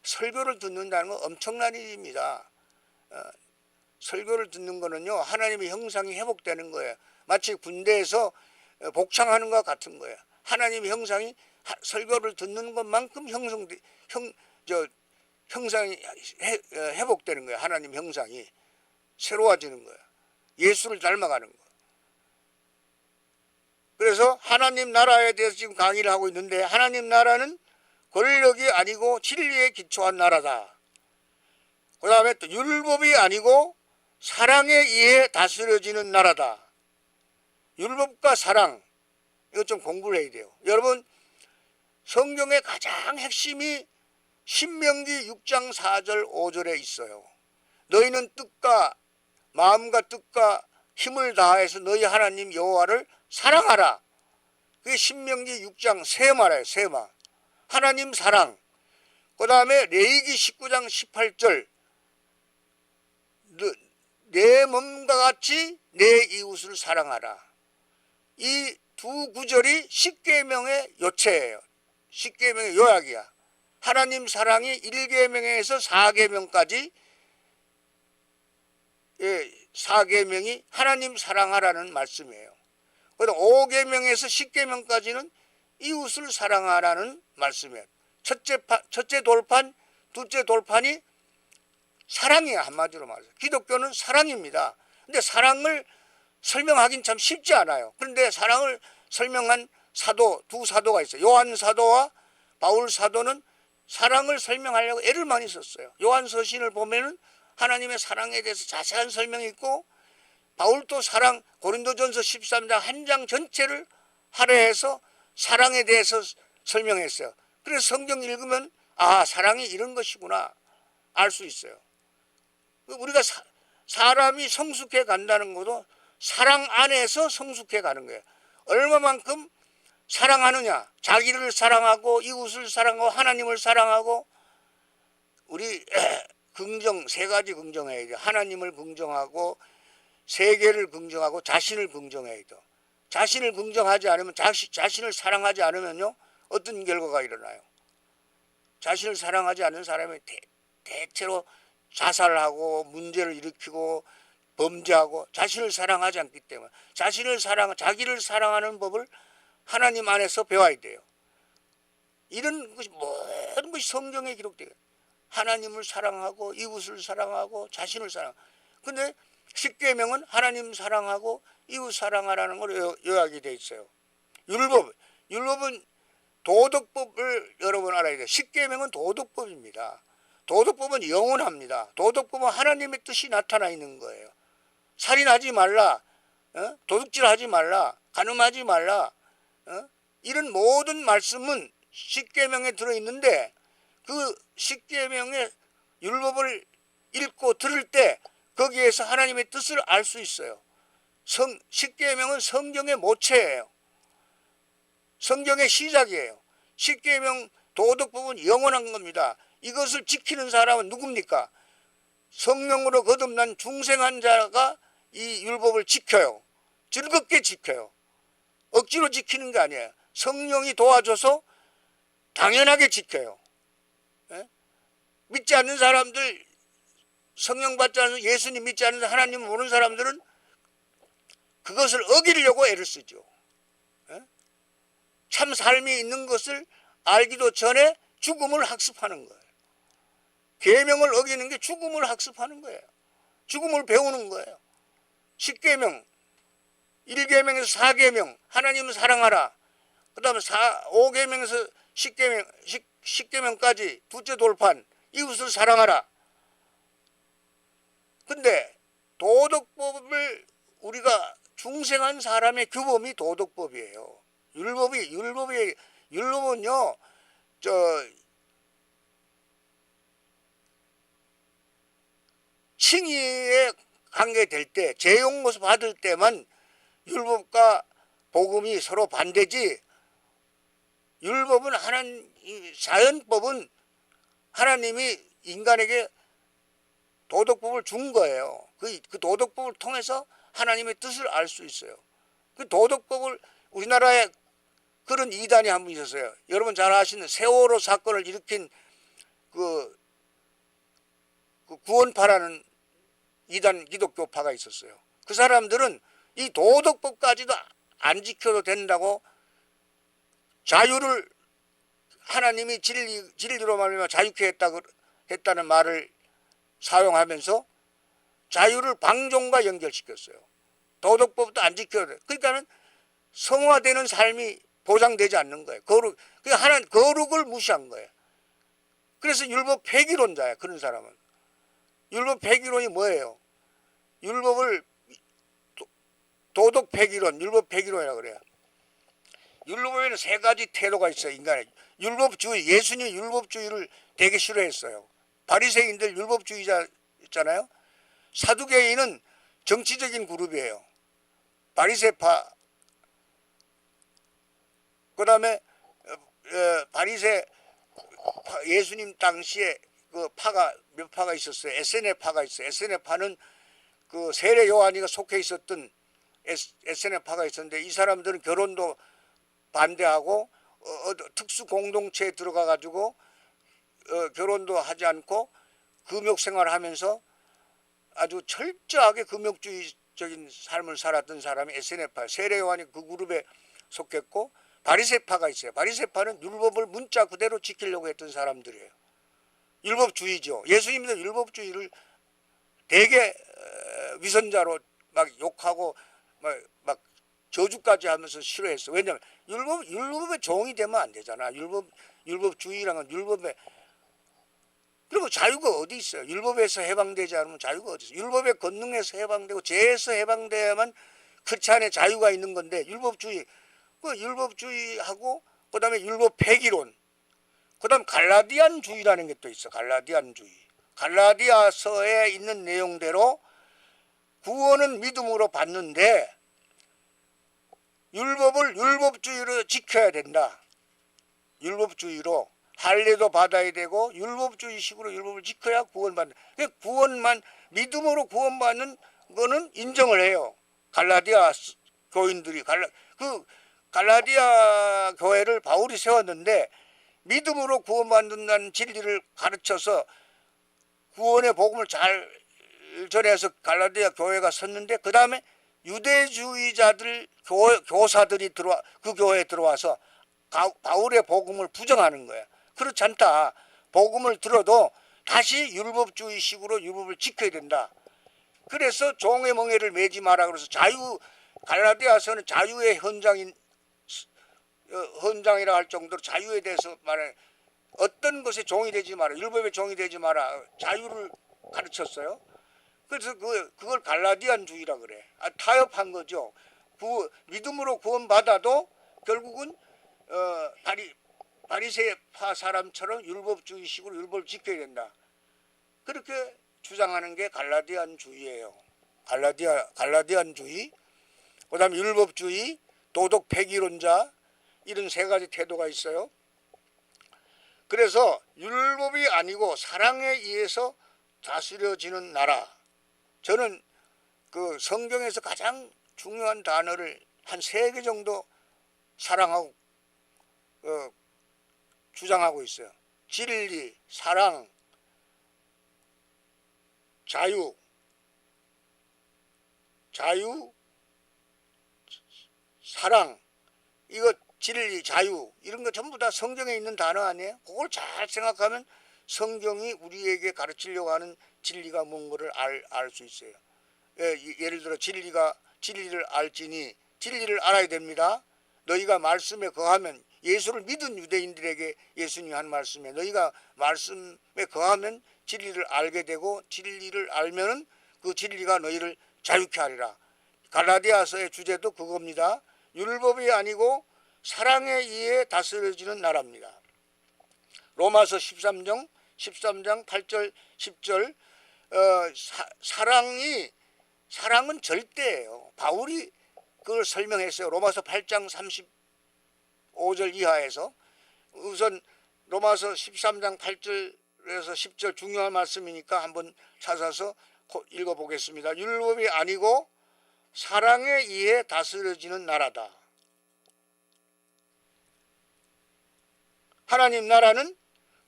설교를 듣는다는 건 엄청난 일입니다. 설교를 듣는 거는요, 하나님의 형상이 회복되는 거예요. 마치 군대에서 복창하는 것과 같은 거예요. 하나님의 형상이 설교를 듣는 것만큼 형상이 회복되는 거예요. 하나님 형상이 새로워지는 거예요. 예수를 닮아가는 거예요. 그래서 하나님 나라에 대해서 지금 강의를 하고 있는데, 하나님 나라는 권력이 아니고 진리에 기초한 나라다. 그 다음에 또 율법이 아니고 사랑에 의해 다스려지는 나라다. 율법과 사랑, 이거 좀 공부를 해야 돼요. 여러분, 성경의 가장 핵심이 신명기 6장 4절 5절에 있어요. 너희는 뜻과 마음과 뜻과 힘을 다해서 너희 하나님 여호와를 사랑하라. 그게 신명기 6장 세마라요. 세마. 하나님 사랑. 그 다음에 레위기 19장 18절 내 몸과 같이 내 이웃을 사랑하라. 이 두 구절이 십계명의 요체예요. 십계명의 요약이야. 하나님 사랑이 1계명에서 4계명까지, 4계명이 하나님 사랑하라는 말씀이에요. 그다음 5계명에서 10계명까지는 이웃을 사랑하라는 말씀이에요. 첫째 돌판, 둘째 돌판이 사랑이에요. 한마디로 말해서. 기독교는 사랑입니다. 근데 사랑을 설명하긴 참 쉽지 않아요. 그런데 사랑을 설명한 두 사도가 있어요. 요한 사도와 바울 사도는 사랑을 설명하려고 애를 많이 썼어요. 요한 서신을 보면은 하나님의 사랑에 대해서 자세한 설명이 있고, 바울도 고린도전서 13장 한 장 전체를 할애해서 사랑에 대해서 설명했어요. 그래서 성경 읽으면 사랑이 이런 것이구나 알 수 있어요. 우리가 사람이 성숙해 간다는 것도 사랑 안에서 성숙해 가는 거예요. 얼마만큼 사랑하느냐. 자기를 사랑하고 이웃을 사랑하고 하나님을 사랑하고, 우리 세 가지 긍정해야 돼요. 하나님을 긍정하고 세계를 긍정하고 자신을 긍정해야 돼요. 자신을 긍정하지 않으면, 자신을 사랑하지 않으면요, 어떤 결과가 일어나요? 자신을 사랑하지 않는 사람이 대체로 자살하고 문제를 일으키고 범죄하고, 자신을 사랑하지 않기 때문에 자기를 사랑하는 법을 하나님 안에서 배워야 돼요. 이런 것이 모든 것이 성경에 기록돼요. 하나님을 사랑하고 이웃을 사랑하고 자신을 사랑하고. 근데 십계명은 하나님 사랑하고 이웃 사랑하라는 걸 요약이 돼 있어요. 율법은 도덕법을 여러분 알아야 돼요. 십계명은 도덕법입니다. 도덕법은 영원합니다. 도덕법은 하나님의 뜻이 나타나 있는 거예요. 살인하지 말라, 도둑질하지 말라, 간음하지 말라, 이런 모든 말씀은 십계명에 들어있는데, 그 십계명의 율법을 읽고 들을 때 거기에서 하나님의 뜻을 알 수 있어요. 십계명은 성경의 모체예요. 성경의 시작이에요. 십계명 도덕법은 영원한 겁니다. 이것을 지키는 사람은 누굽니까? 성령으로 거듭난 중생한 자가 이 율법을 지켜요. 즐겁게 지켜요. 억지로 지키는 게 아니에요. 성령이 도와줘서 당연하게 지켜요. 믿지 않는 사람들, 성령 받지 않는, 예수님 믿지 않는 하나님 모르는 사람들은 그것을 어기려고 애를 쓰죠. 참 삶이 있는 것을 알기도 전에 죽음을 학습하는 거예요. 계명을 어기는 게 죽음을 학습하는 거예요. 죽음을 배우는 거예요. 10계명, 1계명에서 4계명, 하나님을 사랑하라. 그 다음에 5계명에서 10계명까지 둘째 돌판, 이웃을 사랑하라. 근데 도덕법을 우리가 중생한 사람의 규범이 도덕법이에요. 율법은요, 칭의에 관계될 때, 재용모습 받을 때만 율법과 복음이 서로 반대지, 율법은 자연법은 하나님이 인간에게 도덕법을 준 거예요. 그 도덕법을 통해서 하나님의 뜻을 알 수 있어요. 그 도덕법을 우리나라에 그런 이단이 한 분 있었어요. 여러분 잘 아시는 세월호 사건을 일으킨 그 구원파라는 이단 기독교파가 있었어요. 그 사람들은 이 도덕법까지도 안 지켜도 된다고 자유를 하나님이 진리로 말하면 자유케 했다는 말을 사용하면서 자유를 방종과 연결시켰어요. 도덕법도 안 지켜야 돼. 그러니까는 성화되는 삶이 보장되지 않는 거예요. 거룩을 무시한 거예요. 그래서 율법 폐기론자예요. 그런 사람은. 율법 폐기론이 뭐예요? 율법을 도덕 폐기론, 율법 폐기론이라고 그래요. 율법에는 세 가지 태도가 있어요. 인간의 율법주의, 예수님이 율법주의를 되게 싫어했어요. 바리새인들 율법주의자 있잖아요. 사두개인은 정치적인 그룹이에요. 바리새파, 그 다음에 예수님 당시에 그 파가 몇 파가 있었어요. 에세네파가 있어요. 에세네파는 그 세례 요한이가 속해 있었던 에세네파가 있었는데, 이 사람들은 결혼도 반대하고 특수 공동체에 들어가 가지고 결혼도 하지 않고 금욕 생활을 하면서 아주 철저하게 금욕주의적인 삶을 살았던 사람이 에세네파, 세례 요한이 그 그룹에 속했고, 바리새파가 있어요. 바리새파는 율법을 문자 그대로 지키려고 했던 사람들이에요. 율법주의죠. 예수님도 율법주의를 되게 위선자로 막 욕하고 막 저주까지 하면서 싫어했어. 왜냐하면 율법의 종이 되면 안 되잖아. 율법주의라는 건 율법에. 그리고 자유가 어디 있어요? 율법에서 해방되지 않으면 자유가 어디 있어요? 율법의 권능에서 해방되고 죄에서 해방돼야만 그렇지 않은 자유가 있는 건데, 율법주의하고 그다음에 율법 폐기론, 그다음 갈라디안주의라는 게 또 있어. 갈라디안주의. 갈라디아서에 있는 내용대로 구원은 믿음으로 받는데 율법을 율법주의로 지켜야 된다. 율법주의로 할례도 받아야 되고 율법주의식으로 율법을 지켜야 구원받는. 구원만 믿음으로 구원받는 거는 인정을 해요. 갈라디아 교인들이 갈라디아 교회를 바울이 세웠는데 믿음으로 구원받는다는 진리를 가르쳐서 구원의 복음을 잘 전해서 갈라디아 교회가 섰는데, 그 다음에 유대주의자들 교사들이 그 교회에 들어와서 바울의 복음을 부정하는 거야. 그렇지 않다. 복음을 들어도 다시 율법주의식으로 율법을 지켜야 된다. 그래서 종의 멍에를 매지 마라. 그래서 갈라디아서는 자유의 헌장이라 할 정도로 자유에 대해서 말해, 어떤 것에 종이 되지 마라, 율법에 종이 되지 마라, 자유를 가르쳤어요. 그래서 그걸 갈라디안주의라 그래. 타협한 거죠. 믿음으로 구원받아도 결국은 바리새파 사람처럼 율법주의식으로 율법을 지켜야 된다. 그렇게 주장하는 게 갈라디안주의예요. 갈라디안주의, 그다음에 율법주의, 도덕 폐기론자, 이런 세 가지 태도가 있어요. 그래서 율법이 아니고 사랑에 의해서 다스려지는 나라. 저는 그 성경에서 가장 중요한 단어를 한 3개 정도 사랑하고 주장하고 있어요. 진리, 사랑, 자유, 사랑, 이거 진리, 자유 이런 거 전부 다 성경에 있는 단어 아니에요? 그걸 잘 생각하면 성경이 우리에게 가르치려고 하는 진리가 뭔가를 알 수 있어요. 예를 들어 진리를 알지니, 진리를 알아야 됩니다. 너희가 말씀에 거하면, 예수를 믿은 유대인들에게 예수님이 한 말씀에 너희가 말씀에 거하면 진리를 알게 되고, 진리를 알면은 그 진리가 너희를 자유케 하리라. 갈라디아서의 주제도 그겁니다. 율법이 아니고 사랑에 의해 다스려지는 나라입니다. 로마서 13장 8절 10절 사랑은 절대예요. 바울이 그걸 설명했어요. 로마서 8장 35절 이하에서. 우선 로마서 13장 8절에서 10절 중요한 말씀이니까 한번 찾아서 읽어보겠습니다. 율법이 아니고 사랑에 의해 다스려지는 나라다. 하나님 나라는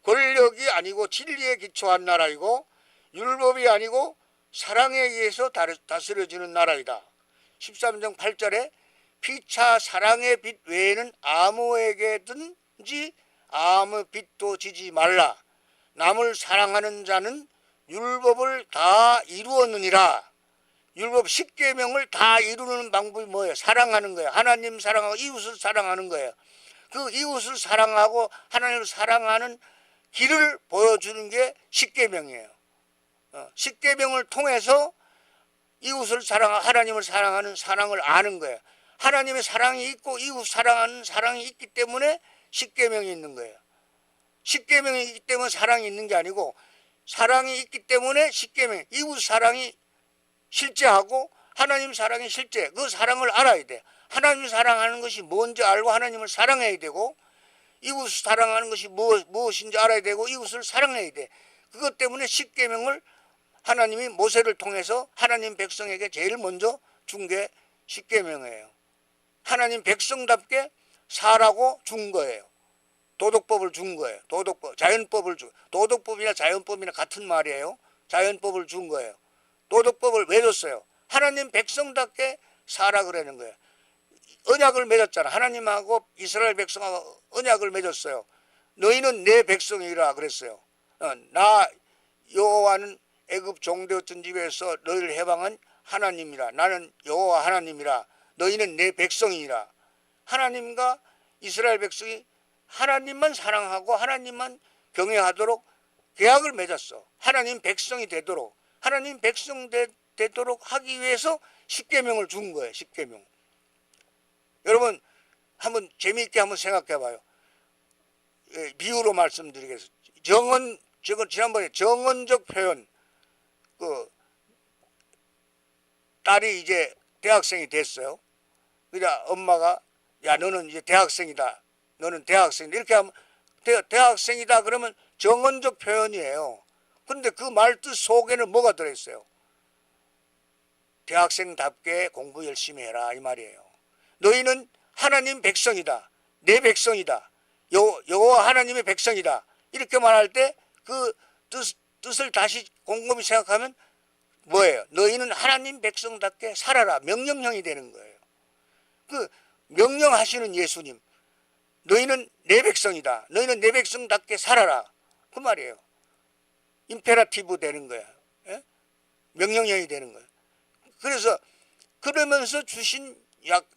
권력이 아니고 진리에 기초한 나라이고, 율법이 아니고 사랑에 의해서 다스려지는 나라이다. 13장 8절에 피차 사랑의 빛 외에는 아무에게든지 아무 빛도 지지 말라. 남을 사랑하는 자는 율법을 다 이루었느니라. 율법 10계명을 다 이루는 방법이 뭐예요? 사랑하는 거예요. 하나님 사랑하고 이웃을 사랑하는 거예요. 그 이웃을 사랑하고 하나님을 사랑하는 길을 보여주는 게 10계명이에요. 10계명을 통해서 이웃을 하나님을 사랑하는 사랑을 아는 거예요. 하나님의 사랑이 있고 이웃 사랑하는 사랑이 있기 때문에 10계명이 있는 거예요. 10계명이 있기 때문에 사랑이 있는 게 아니고, 사랑이 있기 때문에 10계명, 이웃 사랑이 실제하고 하나님 사랑이 실제, 그 사랑을 알아야 돼. 하나님을 사랑하는 것이 뭔지 알고 하나님을 사랑해야 되고, 이웃을 사랑하는 것이 무엇인지 알아야 되고, 이웃을 사랑해야 돼. 그것 때문에 10계명을 하나님이 모세를 통해서 하나님 백성에게 제일 먼저 준 게 10계명이에요. 하나님 백성답게 살라고 준 거예요. 도덕법을 준 거예요. 도덕법이나 자연법이나 같은 말이에요. 자연법을 준 거예요. 도덕법을 왜 줬어요? 하나님 백성답게 살아 그러는 거예요. 언약을 맺었잖아. 하나님하고 이스라엘 백성하고 언약을 맺었어요. 너희는 내 백성이라 그랬어요. 나 여호와는 애굽 종되었던 집에서 너희를 해방한 하나님이라. 나는 여호와 하나님이라. 너희는 내 백성이라. 하나님과 이스라엘 백성이 하나님만 사랑하고 하나님만 경외하도록 계약을 맺었어. 하나님 백성이 되도록, 하나님 백성 되도록 하기 위해서 10계명을 준 거예요. 10계명. 여러분 한번 재미있게 한번 생각해 봐요. 비유로 말씀드리겠습니다. 지난번에 정언적 표현, 그 딸이 이제 대학생이 됐어요. 그러니까 엄마가, 야 너는 이제 대학생이다. 너는 대학생이다. 이렇게 하면 대학생이다 그러면 정언적 표현이에요. 근데 그 말뜻 속에는 뭐가 들어있어요? 대학생답게 공부 열심히 해라 이 말이에요. 너희는 하나님 백성이다. 내 백성이다. 여호와 하나님의 백성이다. 이렇게 말할 때 그 뜻을 다시 곰곰이 생각하면 뭐예요? 너희는 하나님 백성답게 살아라. 명령형이 되는 거예요. 그 명령하시는 예수님. 너희는 내 백성이다. 너희는 내 백성답게 살아라. 그 말이에요. 임페라티브 되는 거야. 예? 명령형이 되는 거예요. 그래서 그러면서 주신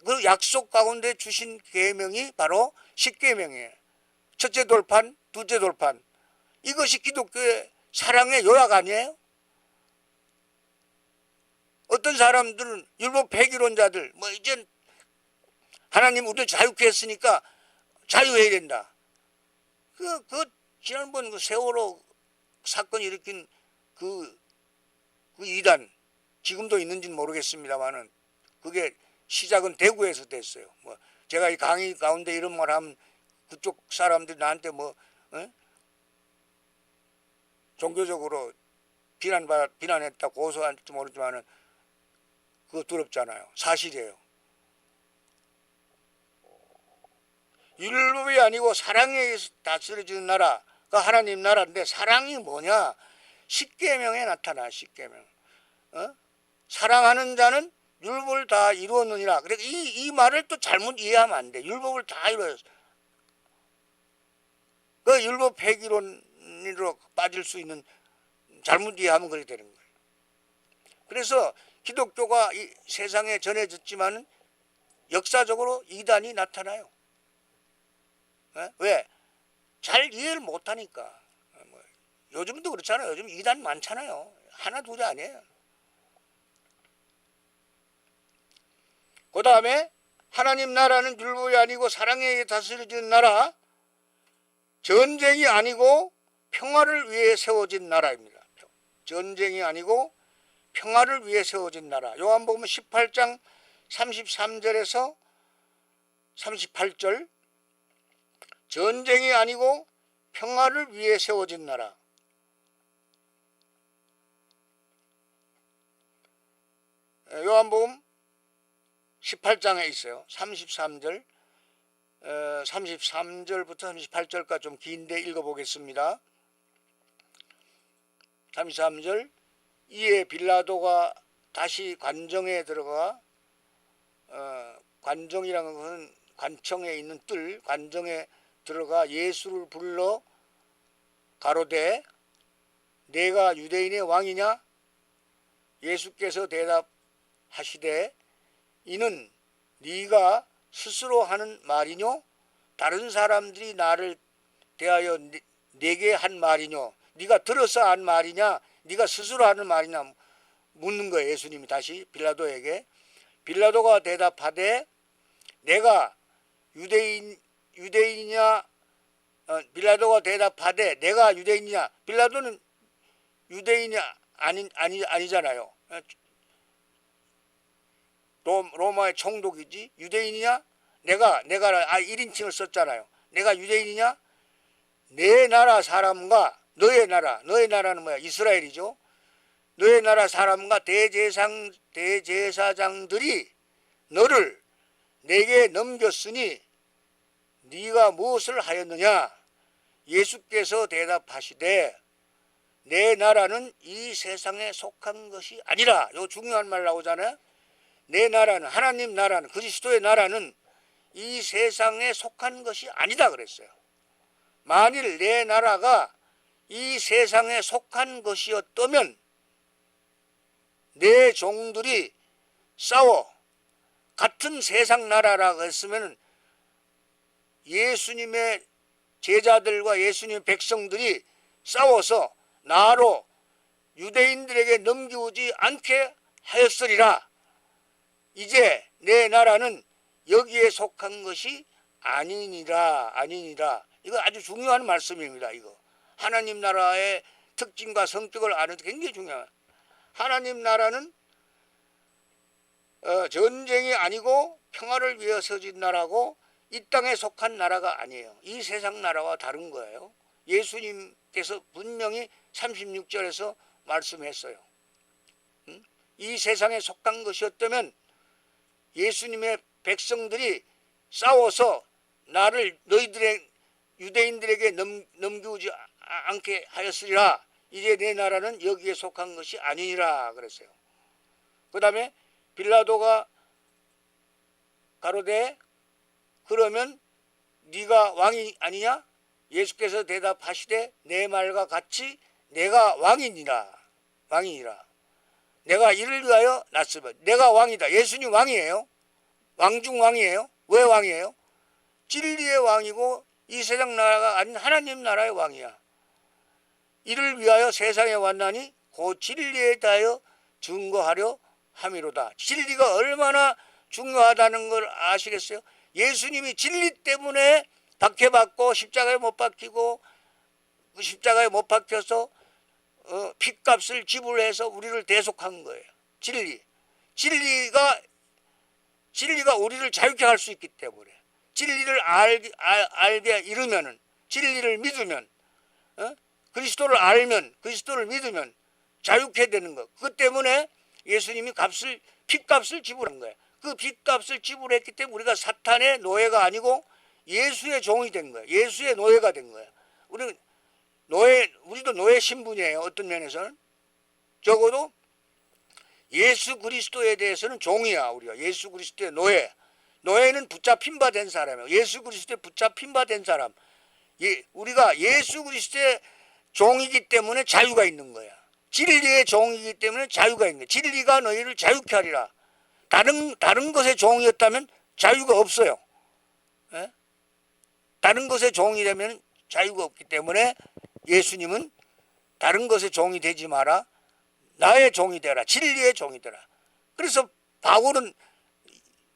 그 약속 가운데 주신 계명이 바로 10계명이에요. 첫째 돌판, 둘째 돌판. 이것이 기독교의 사랑의 요약 아니에요? 어떤 사람들은 율법 폐기론자들 뭐 이제 하나님 우리를 자유케 했으니까 자유해야 된다. 그 지난번 그 세월호 사건 일으킨 그 이단, 지금도 있는지는 모르겠습니다만은 그게 시작은 대구에서 됐어요. 뭐 제가 이 강의 가운데 이런 말 하면 그쪽 사람들이 나한테 뭐 종교적으로 비난했다 고소할지 모르지만은 그거 두렵잖아요. 사실이에요. 율법이 아니고 사랑에 다스려지는 나라가 하나님 나라인데, 사랑이 뭐냐? 10계명에 나타나. 10계명. 사랑하는 자는 율법을 다 이루었느니라. 그러니까 이 말을 또 잘못 이해하면 안 돼. 율법을 다 이루었어. 그 율법 폐기론으로 빠질 수 있는, 잘못 이해하면 그렇게 되는 거예요. 그래서 기독교가 이 세상에 전해졌지만 역사적으로 이단이 나타나요. 왜? 잘 이해를 못하니까. 요즘도 그렇잖아요. 요즘 이단 많잖아요. 하나 둘이 아니에요. 그 다음에 하나님 나라는 율법이 아니고 사랑에 의해 다스려지는 나라, 전쟁이 아니고 평화를 위해 세워진 나라입니다. 전쟁이 아니고 평화를 위해 세워진 나라. 요한복음 18장 33절에서 38절, 전쟁이 아니고 평화를 위해 세워진 나라. 요한복음 18장에 있어요. 33절, 33절부터 38절까지 좀 긴데 읽어보겠습니다. 33절, 이에 빌라도가 다시 관정에 들어가, 관정이라는 것은 관청에 있는 뜰, 관정에 들어가 예수를 불러 가로되 내가 유대인의 왕이냐? 예수께서 대답하시되 이는 네가 스스로 하는 말이뇨? 다른 사람들이 나를 대하여 내게 한 말이뇨? 네가 들어서 한 말이냐? 네가 스스로 하는 말이냐? 묻는 거예요. 예수님이 다시 빌라도에게. 빌라도가 대답하되 내가 유대인이냐? 빌라도가 대답하되 내가 유대인이냐? 빌라도는 유대인이 아니잖아요. 로마의 총독이지. 유대인이냐? 내가 1인칭을 썼잖아요. 내가 유대인이냐? 내 나라 사람과 너의 나라는 뭐야? 이스라엘이죠. 너의 나라 사람과 대제사장들이 너를 내게 넘겼으니 네가 무엇을 하였느냐? 예수께서 대답하시되 내 나라는 이 세상에 속한 것이 아니라. 요 중요한 말 나오잖아요. 내 나라는, 하나님 나라는, 그리스도의 나라는 이 세상에 속한 것이 아니다 그랬어요. 만일 내 나라가 이 세상에 속한 것이었다면 내 종들이 싸워 같은 세상 나라라고 했으면 예수님의 제자들과 예수님의 백성들이 싸워서 나로 유대인들에게 넘겨오지 않게 하였으리라. 이제 내 나라는 여기에 속한 것이 아니니라. 이거 아주 중요한 말씀입니다. 이거 하나님 나라의 특징과 성격을 아는 데 굉장히 중요해요. 하나님 나라는 전쟁이 아니고 평화를 위해 서진 나라고 이 땅에 속한 나라가 아니에요. 이 세상 나라와 다른 거예요. 예수님께서 분명히 36절에서 말씀했어요. 이 세상에 속한 것이었다면 예수님의 백성들이 싸워서 나를 너희들의 유대인들에게 넘기지 않게 하였으리라. 이제 내 나라는 여기에 속한 것이 아니니라 그랬어요. 그 다음에 빌라도가 가로되 그러면 네가 왕이 아니냐? 예수께서 대답하시되 내 말과 같이 내가 왕이니라. 내가 이를 위하여 났으면 내가 왕이다. 예수님 왕이에요. 왕중 왕이에요. 왜 왕이에요? 진리의 왕이고 이 세상 나라가 아닌 하나님 나라의 왕이야. 이를 위하여 세상에 왔나니 그 진리에 대하여 증거하려 함이로다. 진리가 얼마나 중요하다는 걸 아시겠어요? 예수님이 진리 때문에 박해받고 십자가에 못 박히고 그 십자가에 못 박혀서 핏값을 지불해서 우리를 대속한 거예요. 진리가 우리를 자유케 할 수 있기 때문에 진리를 알게 이르면은 진리를 믿으면 그리스도를 알면 그리스도를 믿으면 자유케 되는 거. 그 때문에 예수님이 핏값을 지불한 거예요. 그 핏값을 지불했기 때문에 우리가 사탄의 노예가 아니고 예수의 종이 된 거예요. 예수의 노예가 된 거예요. 우리도 노예 신분이에요. 어떤 면에서는 적어도 예수 그리스도에 대해서는 종이야. 우리가 예수 그리스도의 노예. 노예는 붙잡힌 바 된 사람이에요. 예수 그리스도에 붙잡힌 바 된 사람. 우리가 예수 그리스도의 종이기 때문에 자유가 있는 거야. 진리의 종이기 때문에 자유가 있는 거야. 진리가 너희를 자유케 하리라. 다른 것의 종이었다면 자유가 없어요. 에? 다른 것의 종이 되면 자유가 없기 때문에 예수님은 다른 것의 종이 되지 마라. 나의 종이 되라. 진리의 종이 되라. 그래서 바울은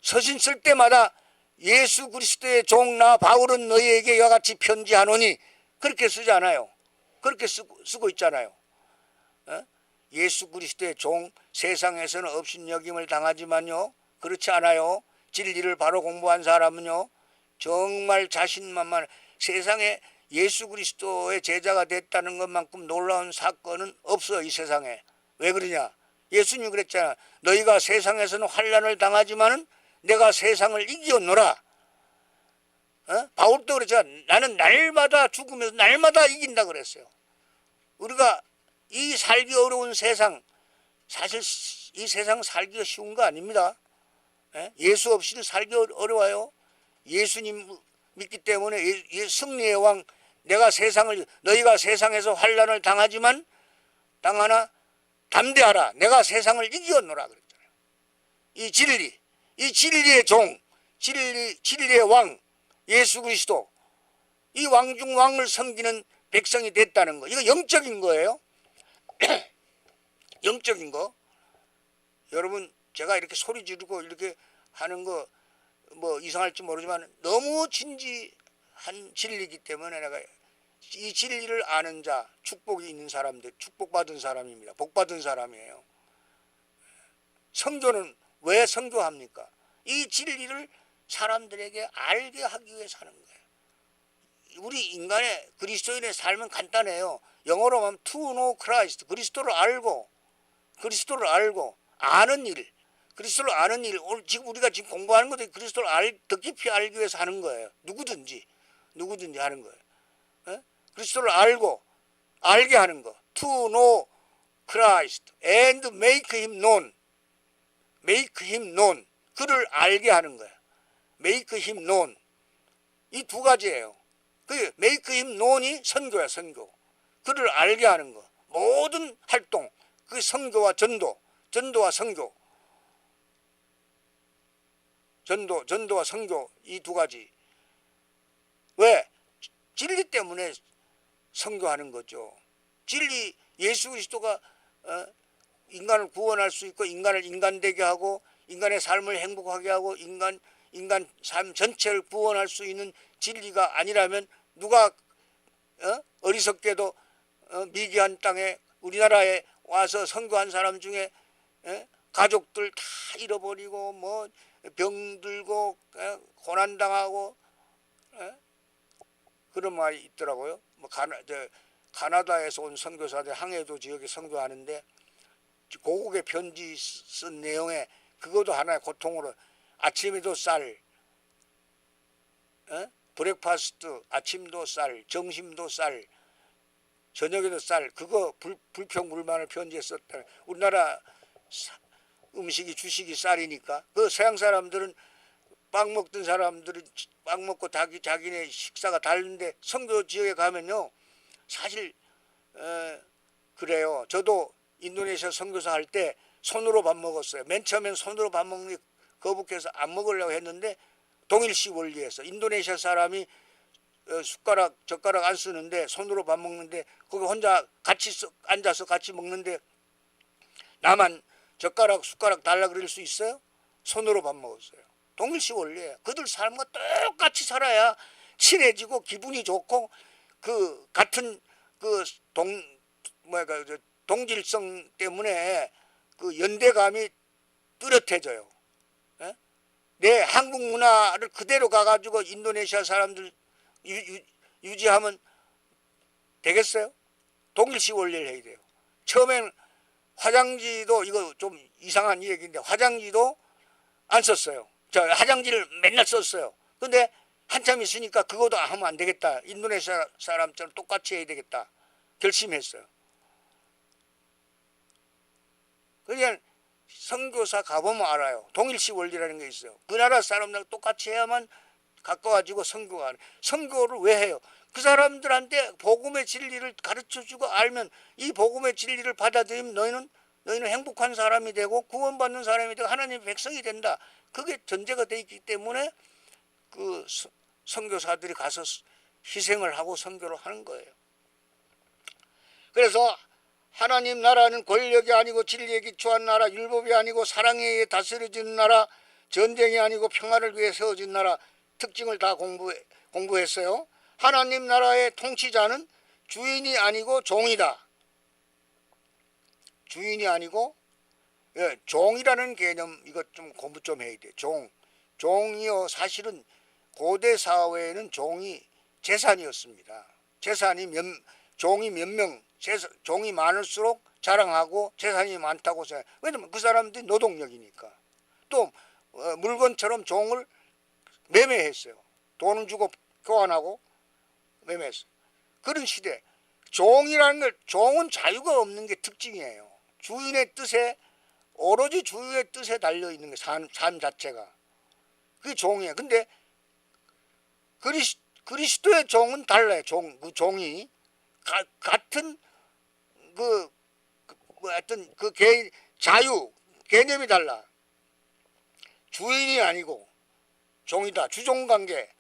서신 쓸 때마다 예수 그리스도의 종 나 바울은 너희에게 이와 같이 편지하노니 그렇게 쓰지 않아요. 그렇게 쓰고 있잖아요. 예수 그리스도의 종 세상에서는 업신여김을 당하지만요. 그렇지 않아요. 진리를 바로 공부한 사람은요. 정말 자신만만 세상에 예수 그리스도의 제자가 됐다는 것만큼 놀라운 사건은 없어 이 세상에. 왜 그러냐? 예수님이 그랬잖아. 너희가 세상에서는 환난을 당하지만은 내가 세상을 이겼노라. 바울도 그랬잖아. 나는 날마다 죽으면서 날마다 이긴다 그랬어요. 우리가 이 살기 어려운 세상, 사실 이 세상 살기가 쉬운 거 아닙니다. 예수 없이는 살기 어려워요. 예수님 믿기 때문에 승리의 왕, 너희가 세상에서 환난을 당하지만 당하나 담대하라. 내가 세상을 이겼노라 그랬잖아요. 이 진리의 종, 진리의 왕, 예수 그리스도, 이 왕 중 왕을 섬기는 백성이 됐다는 거. 이거 영적인 거예요. 영적인 거. 여러분, 제가 이렇게 소리 지르고 이렇게 하는 거 뭐 이상할지 모르지만 너무 진지한 진리이기 때문에 내가 이 진리를 아는 자, 축복이 있는 사람들, 축복받은 사람입니다. 복받은 사람이에요. 선교는 왜 선교합니까? 이 진리를 사람들에게 알게 하기 위해서 하는 거예요. 우리 인간의 그리스도인의 삶은 간단해요. 영어로 하면 to know Christ, 그리스도를 알고 아는 일, 그리스도를 아는 일. 오늘 지금 우리가 지금 공부하는 것도 그리스도를 더 깊이 알기 위해서 하는 거예요. 누구든지 하는 거예요. 그리스도를 알게 하는 거. To know Christ and make him known. 그를 알게 하는 거야. make him known. 이 두 가지예요. 그 make him known이 선교야, 선교. 그를 알게 하는 거. 모든 활동, 그 선교와 전도와 선교. 전도와 선교 이 두 가지. 왜? 진리 때문에 선교하는 거죠. 진리, 예수 그리스도가 인간을 구원할 수 있고 인간을 인간되게 하고 인간의 삶을 행복하게 하고 인간 삶 전체를 구원할 수 있는 진리가 아니라면 누가 어리석게도 미개한 땅에 우리나라에 와서 선교한 사람 중에 가족들 다 잃어버리고 뭐 병들고 고난당하고 그런 말이 있더라고요. 뭐 가나다에서 온 선교사들 항해도 지역에 선교하는데 고국의 편지 쓴 내용에 그것도 하나의 고통으로 아침에도 쌀, 브렉파스트 아침도 쌀, 점심도 쌀, 저녁에도 쌀, 그거 불평불만을 편지에 썼다. 우리나라 음식이 주식이 쌀이니까 그 서양 사람들은 빵 먹던 사람들은 빵 먹고 자기네 식사가 다른데 선교 지역에 가면요 사실 그래요. 저도 인도네시아 선교사 할 때 손으로 밥 먹었어요. 맨 처음엔 손으로 밥 먹는 게 거북해서 안 먹으려고 했는데 동일식 원리에서 인도네시아 사람이 젓가락 안 쓰는데 손으로 밥 먹는데 거기 혼자 같이 앉아서 같이 먹는데 나만 숟가락 달라 그럴 수 있어요? 손으로 밥 먹었어요. 동일식 원리예요. 그들 삶과 똑같이 살아야 친해지고 기분이 좋고 그 같은 그 동질성 때문에 그 연대감이 뚜렷해져요. 내 한국 문화를 그대로 가가지고 인도네시아 사람들 유지하면 되겠어요? 동일식 원리를 해야 돼요. 처음엔 화장지도 이거 좀 이상한 얘기인데 화장지도 안 썼어요. 화장지를 맨날 썼어요. 근데 한참 있으니까 그것도 하면 안 되겠다. 인도네시아 사람처럼 똑같이 해야 되겠다. 결심했어요. 그냥 선교사 가보면 알아요. 동일시 원리라는 게 있어요. 그 나라 사람들하고 똑같이 해야만 가까워지고 선교가 하는. 선교를 왜 해요? 그 사람들한테 복음의 진리를 가르쳐주고 알면 이 복음의 진리를 받아들이면 너희는 행복한 사람이 되고 구원받는 사람이 되고 하나님의 백성이 된다. 그게 전제가 되어 있기 때문에 그 선교사들이 가서 희생을 하고 선교를 하는 거예요. 그래서 하나님 나라는 권력이 아니고 진리에 기초한 나라, 율법이 아니고 사랑에 의해 다스려지는 나라, 전쟁이 아니고 평화를 위해 세워진 나라, 특징을 다 공부했어요. 하나님 나라의 통치자는 주인이 아니고 종이다. 주인이 아니고 종이라는 개념 이것 좀 공부 좀 해야 돼. 종이요 사실은 고대 사회에는 종이 재산이었습니다. 종이 몇 명, 종이 많을수록 자랑하고 재산이 많다고 생각해요. 왜냐면 그 사람들이 노동력이니까. 또 물건처럼 종을 매매했어요. 돈을 주고 교환하고 매매했어요. 그런 시대. 종은 자유가 없는 게 특징이에요. 주인의 뜻에 오로지 주인의 뜻에 달려 있는 게 삶 자체가. 그게 종이에요. 근데 그리스도의 종은 달라요. 그 종이 같은 하여튼 자유 개념이 달라. 주인이 아니고 종이다. 주종관계.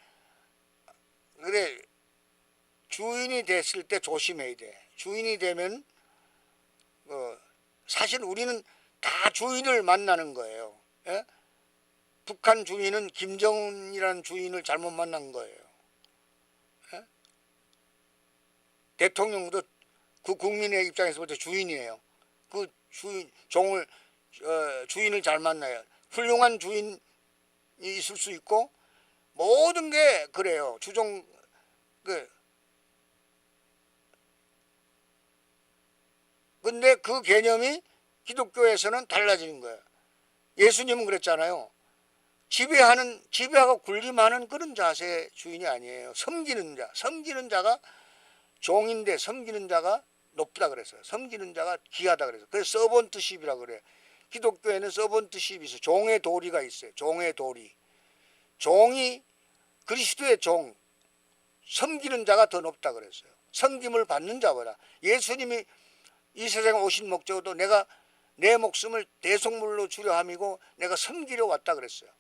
그래 주인이 됐을 때 조심해야 돼. 주인이 되면 사실 우리는 다 주인을 만나는 거예요. 예? 북한 주인은 김정은이라는 주인을 잘못 만난 거예요. 예? 대통령도 그 국민의 입장에서 볼 때 주인이에요. 그 주인을 잘 만나요. 훌륭한 주인이 있을 수 있고 모든 게 그래요. 근데 그 개념이 기독교에서는 달라지는 거예요. 예수님은 그랬잖아요. 지배하고 군림하는 그런 자세의 주인이 아니에요. 섬기는 자가 종인데 섬기는 자가 높다 그랬어요. 섬기는 자가 귀하다 그랬어요. 그래서 서번트십이라고 그래요. 기독교에는 서번트십이 있어요. 종의 도리가 있어요. 종의 도리. 종이 그리스도의 섬기는 자가 더 높다 그랬어요. 섬김을 받는 자보다. 예수님이 이 세상에 오신 목적도 내가 내 목숨을 대속물로 주려 함이고 내가 섬기려 왔다 그랬어요.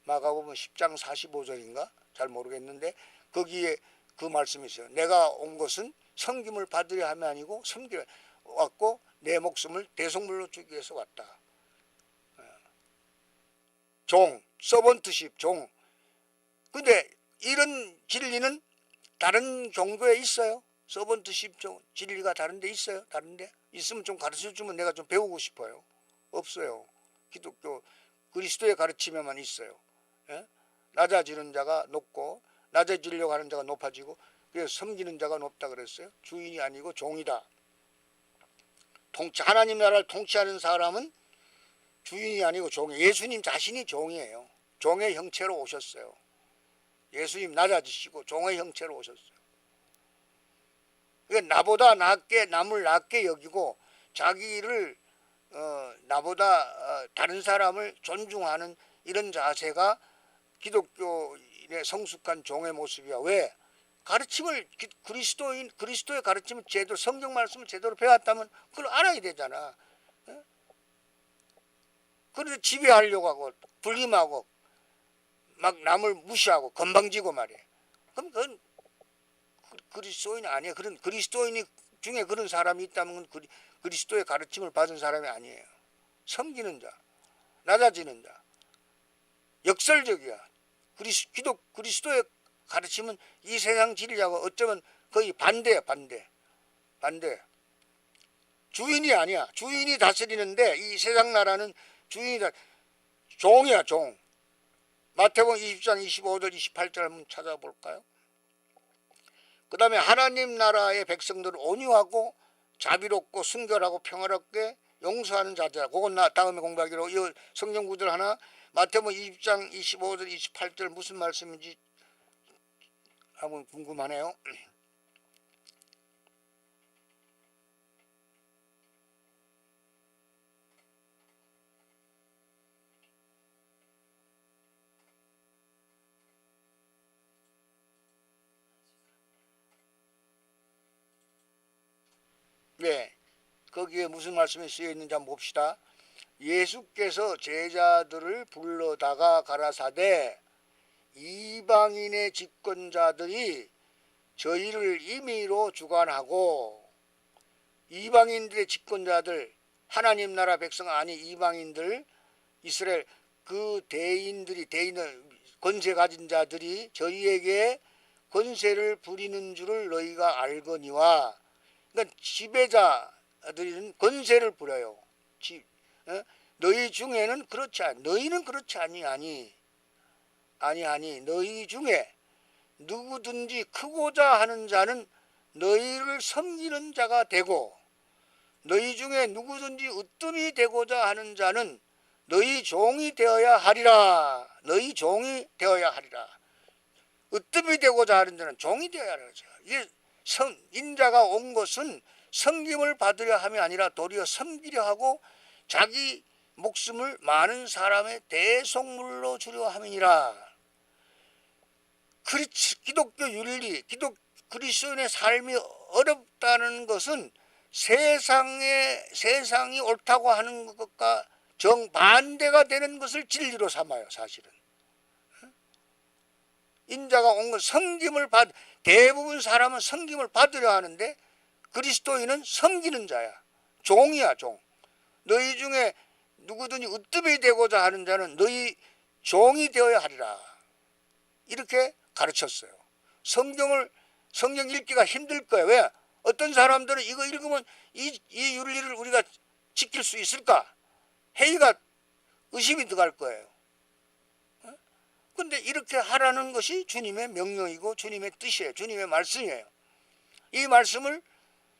마가복음 10장 45절인가? 잘 모르겠는데 거기에 그 말씀이 있어요. 내가 온 것은 섬김을 받으려 함이 아니고 섬기려 왔고 내 목숨을 대속물로 주기 위해서 왔다. 서번트십, 종. 근데 이런 진리는 다른 종교에 있어요? 서번트십 진리가 다른 데 있어요? 다른데? 있으면 좀 가르쳐주면 내가 좀 배우고 싶어요. 없어요. 기독교 그리스도의 가르침에만 있어요. 예? 낮아지는 자가 높고 낮아지려고 하는 자가 높아지고 그래서 섬기는 자가 높다 그랬어요. 주인이 아니고 종이다. 하나님 나라를 통치하는 사람은 주인이 아니고 종이에요. 예수님 자신이 종이에요. 종의 형체로 오셨어요. 예수님 낮아지시고 종의 형체로 오셨어요. 그러니까 나보다 남을 낮게 여기고 자기를 나보다 다른 사람을 존중하는 이런 자세가 기독교인의 성숙한 종의 모습이야. 왜? 가르침을 그리스도의 가르침을 제대로 성경 말씀을 제대로 배웠다면 그걸 알아야 되잖아. 그런데 지배하려고 하고 불림하고 막 남을 무시하고 건방지고 말이야. 그럼 그건 그리스도인이 아니에요. 그런 그리스도인 중에 그런 사람이 있다면 그리스도의 가르침을 받은 사람이 아니에요. 섬기는 자, 낮아지는 자, 역설적이야. 그리스도의 가르침은 이 세상 진리하고 어쩌면 거의 반대야. 반대. 주인이 아니야. 주인이 다스리는데 이 세상 나라는 종이야. 종. 마태복음 20장 25절 28절 한번 찾아볼까요? 그 다음에 하나님 나라의 백성들을 온유하고 자비롭고 순결하고 평화롭게 용서하는 자들. 그건 다음에 공부하기로. 이 성경 구절 하나 마태복음 20장 25절 28절 무슨 말씀인지 한번 궁금하네요. 네, 거기에 무슨 말씀이 쓰여 있는지 한번 봅시다. 예수께서 제자들을 불러다가 가라사대 이방인의 집권자들이 저희를 임의로 주관하고, 이방인들의 집권자들, 하나님 나라 백성 아니 이방인들, 이스라엘 그 대인들이, 대인은 권세 가진 자들이 저희에게 권세를 부리는 줄을 너희가 알거니와. 그러니까 지배자들은 권세를 부려요. 너희 중에는 그렇지 않니, 너희는 그렇지 아니 너희 중에 누구든지 크고자 하는 자는 너희를 섬기는 자가 되고, 너희 중에 누구든지 으뜸이 되고자 하는 자는 너희 종이 되어야 하리라. 너희 종이 되어야 하리라. 으뜸이 되고자 하는 자는 종이 되어야 하리라. 이게 인자가 온 것은 섬김을 받으려 함이 아니라 도리어 섬기려 하고 자기 목숨을 많은 사람의 대속물로 주려 함이니라. 기독교 윤리, 그리스도인의 삶이 어렵다는 것은 세상이 옳다고 하는 것과 정반대가 되는 것을 진리로 삼아요. 사실은 인자가 온 건 대부분 사람은 섬김을 받으려 하는데, 그리스도인은 섬기는 자야. 종이야, 종. 너희 중에 누구든지 으뜸이 되고자 하는 자는 너희 종이 되어야 하리라. 이렇게 가르쳤어요. 성경 읽기가 힘들 거예요. 왜? 어떤 사람들은 이거 읽으면 이 윤리를 우리가 지킬 수 있을까? 회의가 의심이 들어갈 거예요. 근데 이렇게 하라는 것이 주님의 명령이고 주님의 뜻이에요. 주님의 말씀이에요. 이 말씀을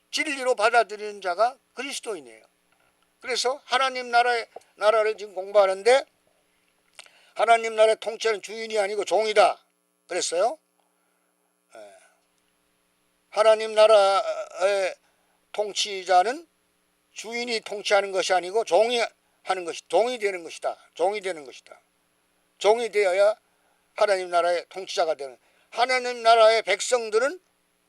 진리로 받아들이는 자가 그리스도인이에요. 그래서 하나님 나라를 지금 공부하는데, 하나님 나라의 통치는 주인이 아니고 종이다 그랬어요. 하나님 나라의 통치자는 주인이 통치하는 것이 아니고 종이 되는 것이다. 종이 되는 것이다. 종이 되어야 하나님 나라의 통치자가 되는. 하나님 나라의 백성들은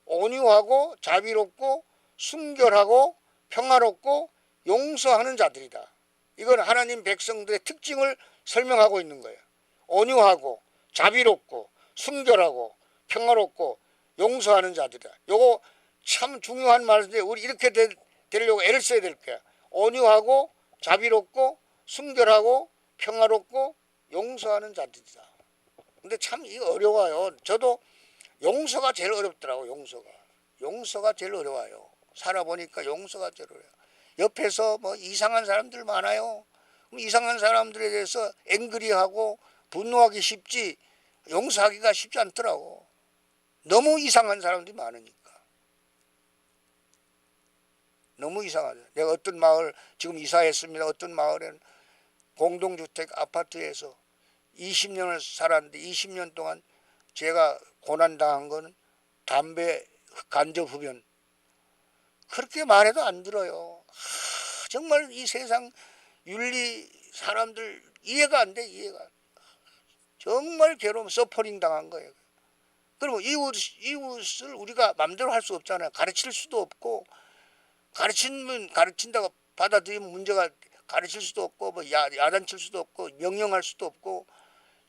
온유하고 자비롭고 순결하고 평화롭고 용서하는 자들이다. 이건 하나님 백성들의 특징을 설명하고 있는 거예요. 온유하고 자비롭고 순결하고 평화롭고 용서하는 자들이다. 요거 참 중요한 말인데 우리 이렇게 되려고 애를 써야 될 거야. 온유하고 자비롭고 순결하고 평화롭고 용서하는 자들이다. 근데 참 이거 어려워요. 저도 용서가 제일 어렵더라고. 용서가 제일 어려워요. 살아보니까 용서가 제일 어려워요. 옆에서 뭐 이상한 사람들 많아요. 그럼 이상한 사람들에 대해서 앵그리하고 분노하기 쉽지 용서하기가 쉽지 않더라고. 너무 이상한 사람들이 많으니까. 너무 이상하죠. 내가 어떤 마을 지금 이사했습니다. 어떤 마을에는 공동주택 아파트에서 20년을 살았는데 20년 동안 제가 고난당한 건 담배 간접 흡연. 그렇게 말해도 안 들어요. 정말 이 세상 윤리 사람들 이해가 안 돼. 이해가. 정말 괴로움 서퍼링 당한 거예요. 그러면 이웃을 우리가 마음대로 할 수 없잖아요. 가르칠 수도 없고, 가르치면 가르친다고 받아들이면 문제가, 가르칠 수도 없고 뭐 야단칠 수도 없고 명령할 수도 없고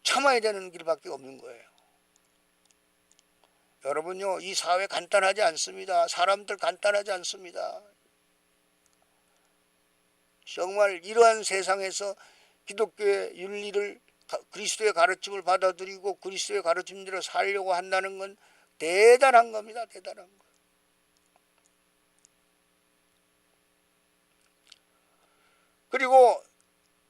참아야 되는 길밖에 없는 거예요. 여러분요, 이 사회 간단하지 않습니다. 사람들 간단하지 않습니다. 정말 이러한 세상에서 기독교의 윤리를, 그리스도의 가르침을 받아들이고 그리스도의 가르침대로 살려고 한다는 건 대단한 겁니다. 대단한 거. 그리고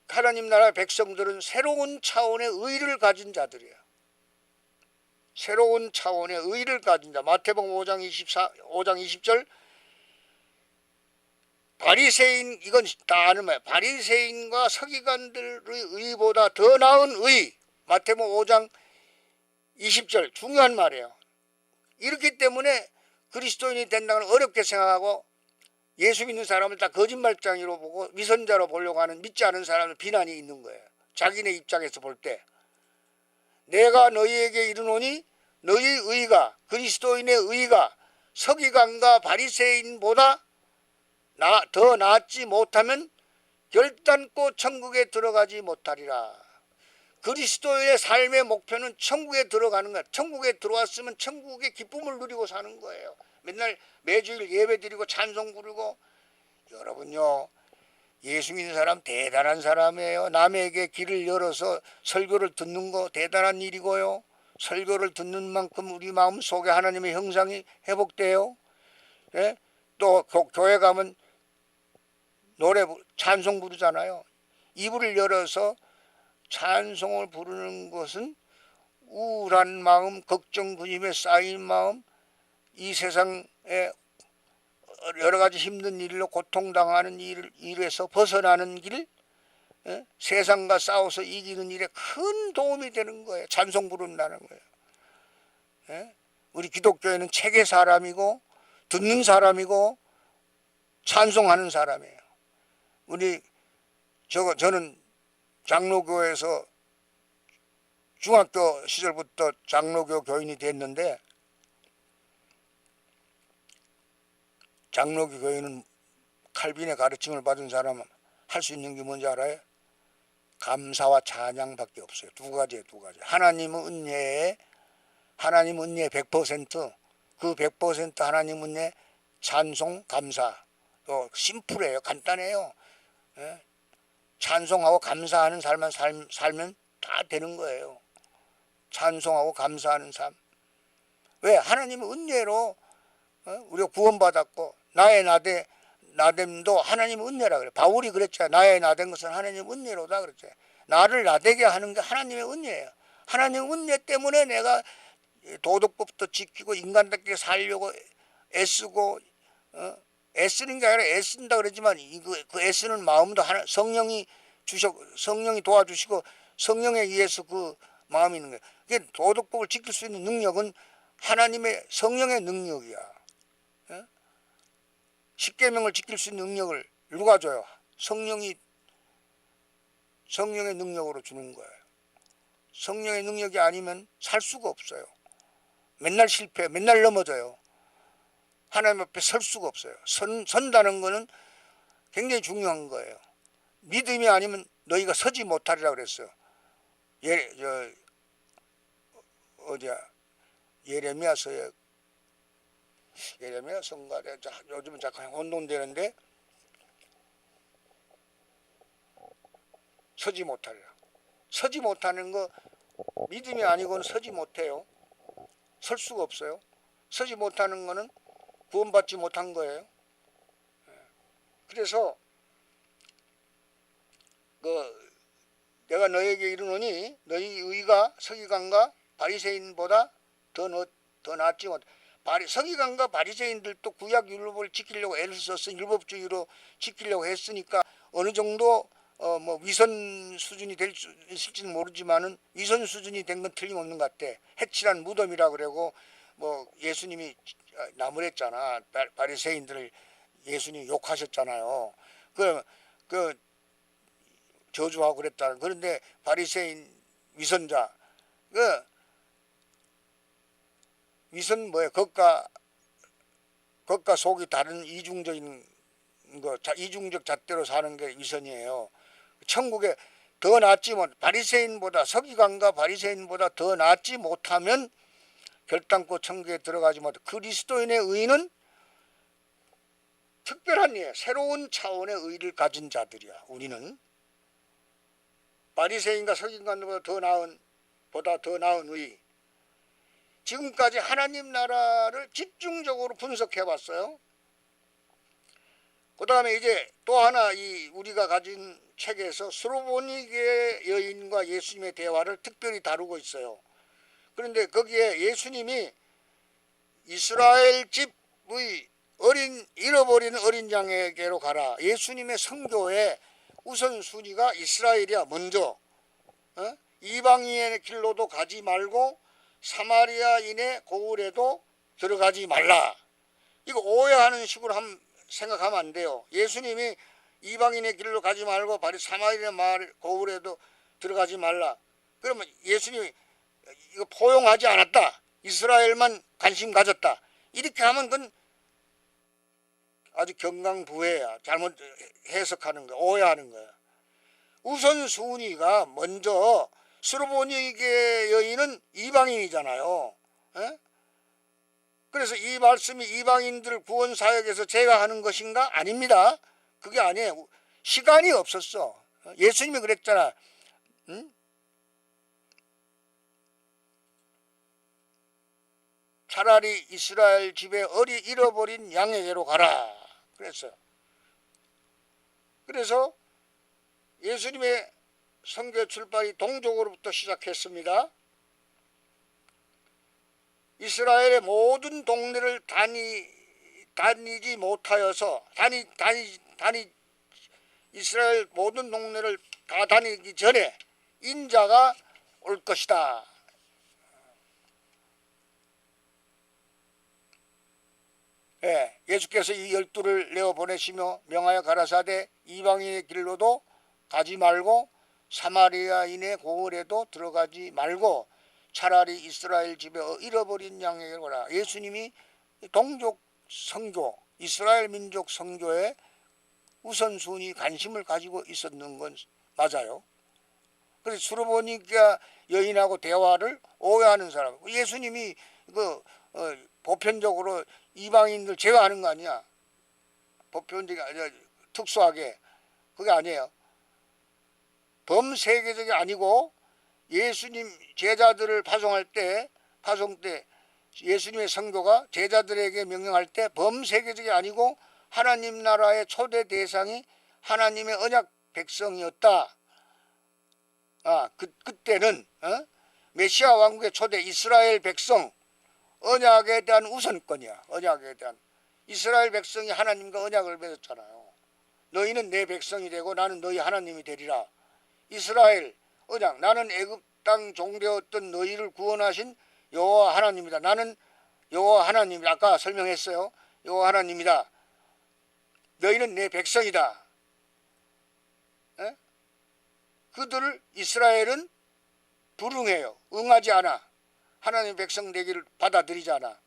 하나님 나라 백성들은 새로운 차원의 의를 가진 자들이에요. 새로운 차원의 의를 가진 자. 마태복음 5장 20절 바리새인, 이건 다 아는 말이에요. 바리새인과 서기관들의 의보다 더 나은 의. 마태복음 5장 20절 중요한 말이에요. 이렇기 때문에 그리스도인이 된다는 걸 어렵게 생각하고 예수 믿는 사람을 다 거짓말장이로 보고 위선자로 보려고 하는 믿지 않은 사람은 비난이 있는 거예요. 자기네 입장에서 볼 때. 내가 너희에게 이르노니 너희 의가, 그리스도인의 의가 서기관과 바리새인보다 더 낫지 못하면 결단코 천국에 들어가지 못하리라. 그리스도의 삶의 목표는 천국에 들어가는 거야. 천국에 들어왔으면 천국의 기쁨을 누리고 사는 거예요. 맨날 매주일 예배 드리고 찬송 부르고. 여러분요, 예수 믿는 사람 대단한 사람이에요. 남에게 길을 열어서 설교를 듣는 거 대단한 일이고요. 설교를 듣는 만큼 우리 마음 속에 하나님의 형상이 회복돼요. 예? 또 교회 가면 찬송 부르잖아요. 이불을 열어서 찬송을 부르는 것은 우울한 마음, 걱정 근심에 쌓인 마음, 이 세상에 여러 가지 힘든 일로 고통당하는 일에서 벗어나는 길, 세상과 싸워서 이기는 일에 큰 도움이 되는 거예요. 찬송 부른다는 거예요. 우리 기독교회는 책의 사람이고 듣는 사람이고 찬송하는 사람이에요. 저는 장로교에서 중학교 시절부터 장로교 교인이 됐는데, 장로교 교인은 칼빈의 가르침을 받은 사람은 할 수 있는 게 뭔지 알아요? 감사와 찬양밖에 없어요. 두 가지예요, 두 가지. 하나님의 은혜에, 하나님 은혜 100%, 그 100% 하나님 은혜 찬송, 감사. 또 심플해요, 간단해요. 찬송하고 감사하는 삶만 살면 다 되는 거예요. 찬송하고 감사하는 삶. 왜? 하나님의 은혜로 우리가 구원받았고, 나의 나됨도 하나님의 은혜라 그래. 바울이 그랬잖아요. 나의 나된 것은 하나님의 은혜로다 그랬죠. 나를 나되게 하는 게 하나님의 은혜예요. 하나님의 은혜 때문에 내가 도덕법도 지키고 인간답게 살려고 애쓰고, 애쓰는 게 아니라 애쓴다 그러지만 그 애쓰는 마음도 성령이 도와주시고 성령에 의해서 그 마음이 있는 거예요. 그게 도덕법을 지킬 수 있는 능력은 하나님의 성령의 능력이야. 십계명을 지킬 수 있는 능력을 누가 줘요? 성령의 능력으로 주는 거예요. 성령의 능력이 아니면 살 수가 없어요. 맨날 실패, 맨날 넘어져요. 하나님 앞에 설 수가 없어요. 선다는 거는 굉장히 중요한 거예요. 믿음이 아니면 너희가 서지 못하리라 그랬어요. 예레미야서에, 예레미야서인가, 요즘은 잠깐 혼돈되는데, 서지 못하리라. 서지 못하는 거 믿음이 아니고는 서지 못해요. 설 수가 없어요. 서지 못하는 거는 구원받지 못한 거예요. 그래서 내가 너에게 이르노니 너희 의가 서기관과 바리새인보다 더 낫지 못. 서기관과 바리새인들도 구약 율법을 지키려고 애를 써서 율법주의로 지키려고 했으니까 어느 정도 위선 수준이 될 수 있을지는 모르지만은 위선 수준이 된 건 틀림없는 것 같아. 해칠한 무덤이라 그러고 예수님이 나무랬잖아. 바리새인들을 예수님이 욕하셨잖아요. 그 저주하고 그랬다. 그런데 바리새인 위선자, 위선 뭐예요? 겉과 속이 다른 이중적인 거, 이중적 잣대로 사는 게 위선이에요. 천국에 더 낫지 못, 서기관과 바리새인보다 더 낫지 못하면 결단코 천국에 들어가지 못해. 그리스도인의 의는 특별한 예, 새로운 차원의 의를 가진 자들이야. 우리는 바리새인과 서기관보다 더 나은 의. 지금까지 하나님 나라를 집중적으로 분석해 봤어요. 그 다음에 이제 또 하나 우리가 가진 책에서 스로보니게 여인과 예수님의 대화를 특별히 다루고 있어요. 그런데 거기에 예수님이 이스라엘 집의 잃어버리는 어린 양에게로 가라. 예수님의 선교의 우선순위가 이스라엘이야. 먼저 이방인의 길로도 가지 말고 사마리아인의 고을에도 들어가지 말라. 이거 오해하는 식으로 생각하면 안 돼요. 예수님이 이방인의 길로 가지 말고 사마리아 고을에도 들어가지 말라. 그러면 예수님이 이거 포용하지 않았다. 이스라엘만 관심 가졌다. 이렇게 하면 그건 아주 경강부회야. 잘못 해석하는 거야. 오해하는 거야. 우선순위가 먼저 스로보니게 여인은 이방인이잖아요. 에? 그래서 이 말씀이 이방인들 구원 사역에서 제가 하는 것인가? 아닙니다. 그게 아니에요. 시간이 없었어. 예수님이 그랬잖아. 응? 차라리 이스라엘 집에 잃어버린 양에게로 가라. 그랬어요. 그래서 예수님의 선교 출발이 동족으로부터 시작했습니다. 이스라엘의 모든 동네를 다니지 못하여서 이스라엘 모든 동네를 다 다니기 전에 인자가 올 것이다. 예, 예수께서 이 12를 내어 보내시며 명하여 가라사대 이방인의 길로도 가지 말고 사마리아인의 고을에도 들어가지 말고 차라리 이스라엘 집에 잃어버린 양에게 오라. 예수님이 동족 선교, 이스라엘 민족 선교에 우선순위 관심을 가지고 있었는 건 맞아요. 그래서 수르보니가 여인하고 대화를 오해하는 사람. 예수님이 보편적으로 이방인들 제외하는 거 아니야. 보편적이 아니라 특수하게. 그게 아니에요. 범세계적이 아니고 예수님 제자들을 파송 때 예수님의 선교가 제자들에게 명령할 때 범세계적이 아니고 하나님 나라의 초대 대상이 하나님의 언약 백성이었다. 그때는 메시아 왕국의 초대 이스라엘 백성 언약에 대한 우선권이야. 언약에 대한 이스라엘 백성이 하나님과 언약을 맺었잖아요. 너희는 내 백성이 되고 나는 너희 하나님이 되리라. 이스라엘 언약, 나는 애굽 땅 종되었던 너희를 구원하신 여호와 하나님이다. 나는 여호와 하나님이다. 아까 설명했어요. 여호와 하나님이다. 너희는 내 백성이다. 에? 그들을 이스라엘은 불응해요. 응하지 않아. 하나님의 백성 되기를 받아들이지 않아.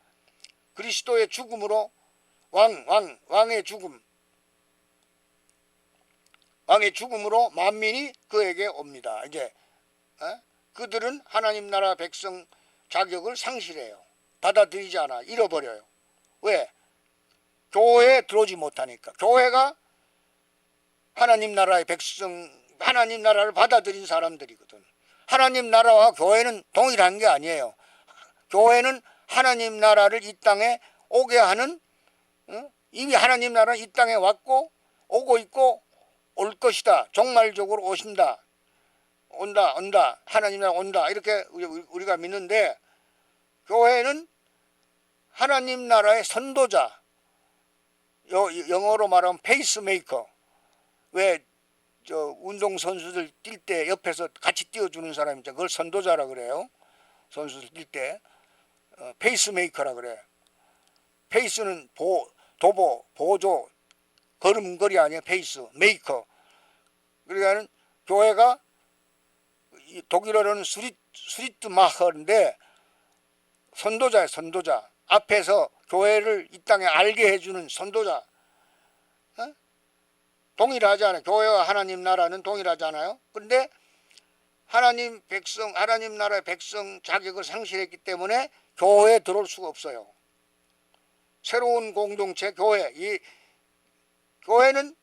그리스도의 죽음으로 왕의 죽음으로 만민이 그에게 옵니다. 이제 그들은 하나님 나라 백성 자격을 상실해요. 받아들이지 않아. 잃어버려요. 왜? 교회에 들어오지 못하니까. 교회가 하나님 나라의 백성, 하나님 나라를 받아들인 사람들이거든. 하나님 나라와 교회는 동일한 게 아니에요. 교회는 하나님 나라를 이 땅에 오게 하는, 이미 하나님 나라는 이 땅에 왔고 오고 있고 올 것이다. 종말적으로 오신다. 온다. 하나님 나라 온다. 이렇게 우리가 믿는데, 교회는 하나님 나라의 선도자, 영어로 말하면 페이스메이커. 왜 운동선수들 뛸 때 옆에서 같이 뛰어주는 사람 있잖아요. 그걸 선도자라 그래요. 선수들 뛸 때 페이스메이커라 그래. 페이스는 도보, 보조, 걸음걸이 아니에요. 페이스, 메이커. 그러니까 교회가 독일어로는 스리트마커인데 선도자예요. 선도자. 앞에서 교회를 이 땅에 알게 해주는 선도자. 동일하지 않아요. 교회와 하나님 나라는 동일하지 않아요. 그런데 하나님 나라의 백성 자격을 상실했기 때문에 교회에 들어올 수가 없어요. 새로운 공동체 교회. 이 교회는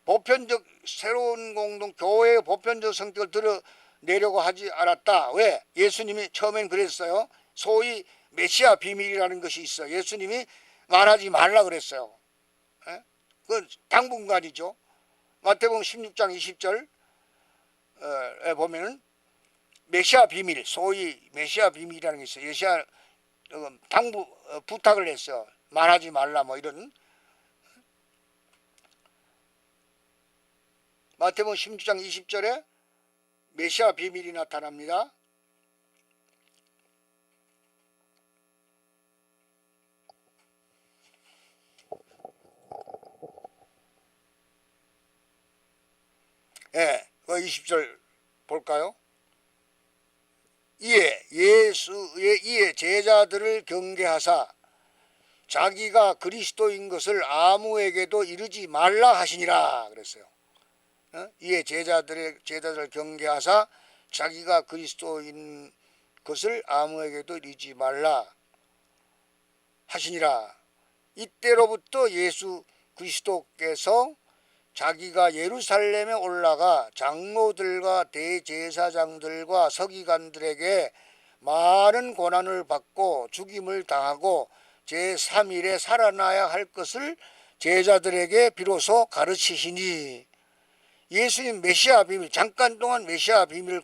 보편적 새로운 교회의 보편적 성격을 드러내려고 하지 않았다. 왜? 예수님이 처음엔 그랬어요. 소위 메시아 비밀이라는 것이 있어. 예수님이 말하지 말라 그랬어요. 그건 당분간이죠. 마태복음 16장 20절에 보면은 메시아 비밀, 소위 메시아 비밀이라는 게 있어요. 메시아 부탁을 했어요. 말하지 말라 뭐 이런. 마태복음 16장 20절에 메시아 비밀이 나타납니다. 예, 그 20절 볼까요? 이에 제자들을 경계하사 자기가 그리스도인 것을 아무에게도 이르지 말라 하시니라 그랬어요. 이에 제자들을 경계하사 자기가 그리스도인 것을 아무에게도 이르지 말라 하시니라. 이때로부터 예수 그리스도께서 자기가 예루살렘에 올라가 장로들과 대제사장들과 서기관들에게 많은 고난을 받고 죽임을 당하고 제3일에 살아나야 할 것을 제자들에게 비로소 가르치시니, 예수님 메시아 비밀, 잠깐 동안 메시아 비밀을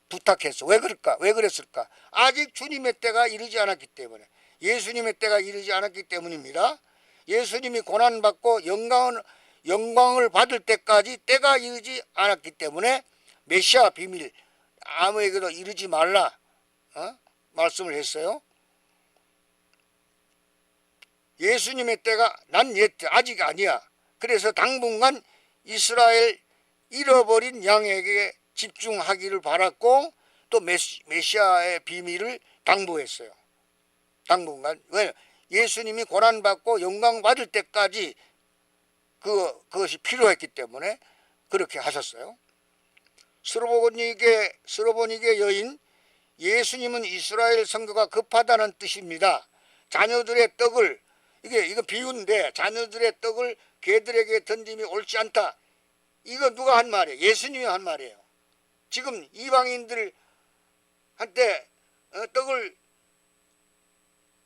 부탁했어. 왜 그럴까? 왜 그랬을까? 아직 주님의 때가 이르지 않았기 때문에, 예수님의 때가 이르지 않았기 때문입니다. 예수님이 고난받고 영광을 받을 때까지 때가 이르지 않았기 때문에 메시아 비밀 아무에게도 이르지 말라 말씀을 했어요. 예수님의 때가 난 아직 아니야. 그래서 당분간 이스라엘 잃어버린 양에게 집중하기를 바랐고 또 메시아의 비밀을 당부했어요. 당분간. 왜? 예수님이 고난받고 영광 받을 때까지 그것이 필요했기 때문에 그렇게 하셨어요. 스로보니게 여인, 예수님은 이스라엘 선교가 급하다는 뜻입니다. 자녀들의 떡을, 이거 비유인데, 자녀들의 떡을 개들에게 던짐이 옳지 않다. 이거 누가 한 말이에요? 예수님이 한 말이에요. 지금 이방인들 한테 떡을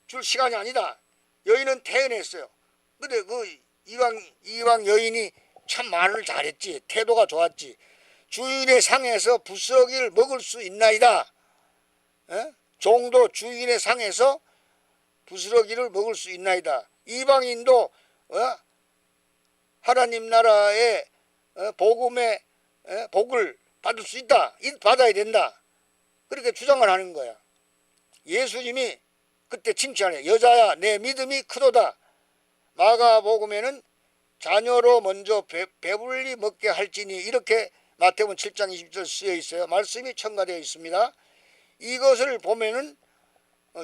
줄 시간이 아니다. 여인은 태어났어요. 근데 그 이방 여인이 참 말을 잘했지. 태도가 좋았지. 주인의 상에서 부스러기를 먹을 수 있나이다. 종도 주인의 상에서 부스러기를 먹을 수 있나이다. 이방인도 하나님 나라의 복음의 복을 받을 수 있다. 받아야 된다. 그렇게 주장을 하는 거야. 예수님이 그때 칭찬해. 여자야, 내 믿음이 크도다. 마가복음에는 자녀로 먼저 배불리 먹게 할지니, 이렇게 마태복음 7장 20절 쓰여 있어요. 말씀이 첨가되어 있습니다. 이것을 보면은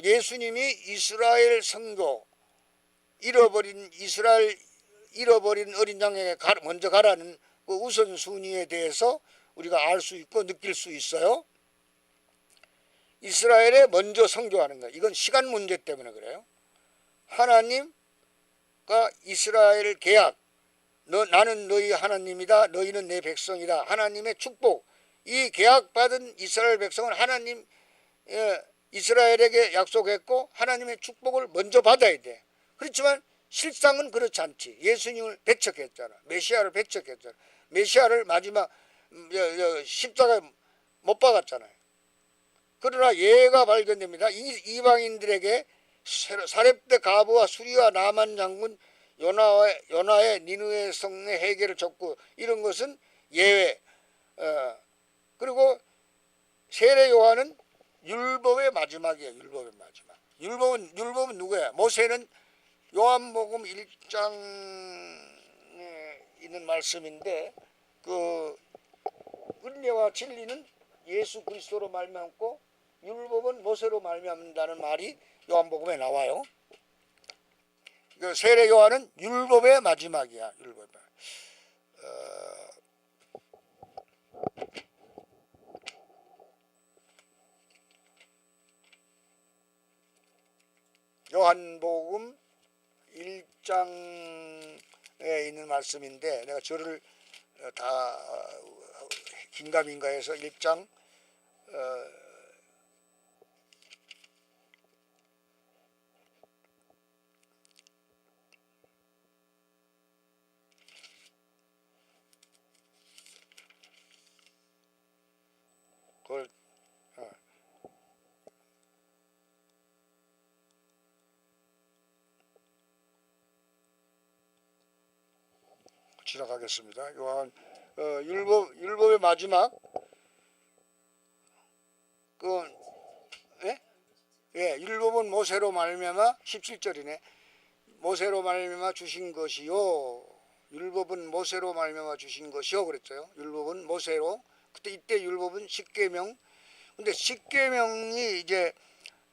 예수님이 이스라엘 선교, 잃어버린 어린 양에게 먼저 가라는 그 우선순위에 대해서 우리가 알 수 있고 느낄 수 있어요. 이스라엘에 먼저 선교하는 거예요. 이건 시간 문제 때문에 그래요. 하나님과 이스라엘 계약, 나는 너희 하나님이다, 너희는 내 백성이다, 하나님의 축복, 이 계약받은 이스라엘 백성은 하나님 이스라엘에게 약속했고 하나님의 축복을 먼저 받아야 돼. 그렇지만 실상은 그렇지 않지. 예수님을 배척했잖아. 메시아를 배척했잖아. 메시아를 마지막 십자가에 못 박았잖아요. 그러나 예가 발견됩니다. 이방인들에게 사렙대 가부와 수리와 나만 장군 요나의 니느웨 성의 해계를 적고, 이런 것은 예외. 그리고 세례 요한은 율법의 마지막이에요. 율법의 마지막. 율법은 누구야? 모세는 요한복음 1장에 있는 말씀인데, 그 은혜와 진리는 예수 그리스도로 말미암고 율법은 모세로 말미암는다는 말이 요한복음에 나와요. 그 세례 요한은 율법의 마지막이야. 율법의. 요한복음 1장에 있는 말씀인데, 내가 저를 다 긴가민가 해서 1장 그걸 지나가겠습니다. 요한 율법의 마지막 율법은 모세로 말미암아 17절이네. 모세로 말미암아 주신 것이요. 율법은 모세로 말미암아 주신 것이요 그랬어요. 율법은 모세로. 이때 율법은 십계명. 근데 십계명이 이제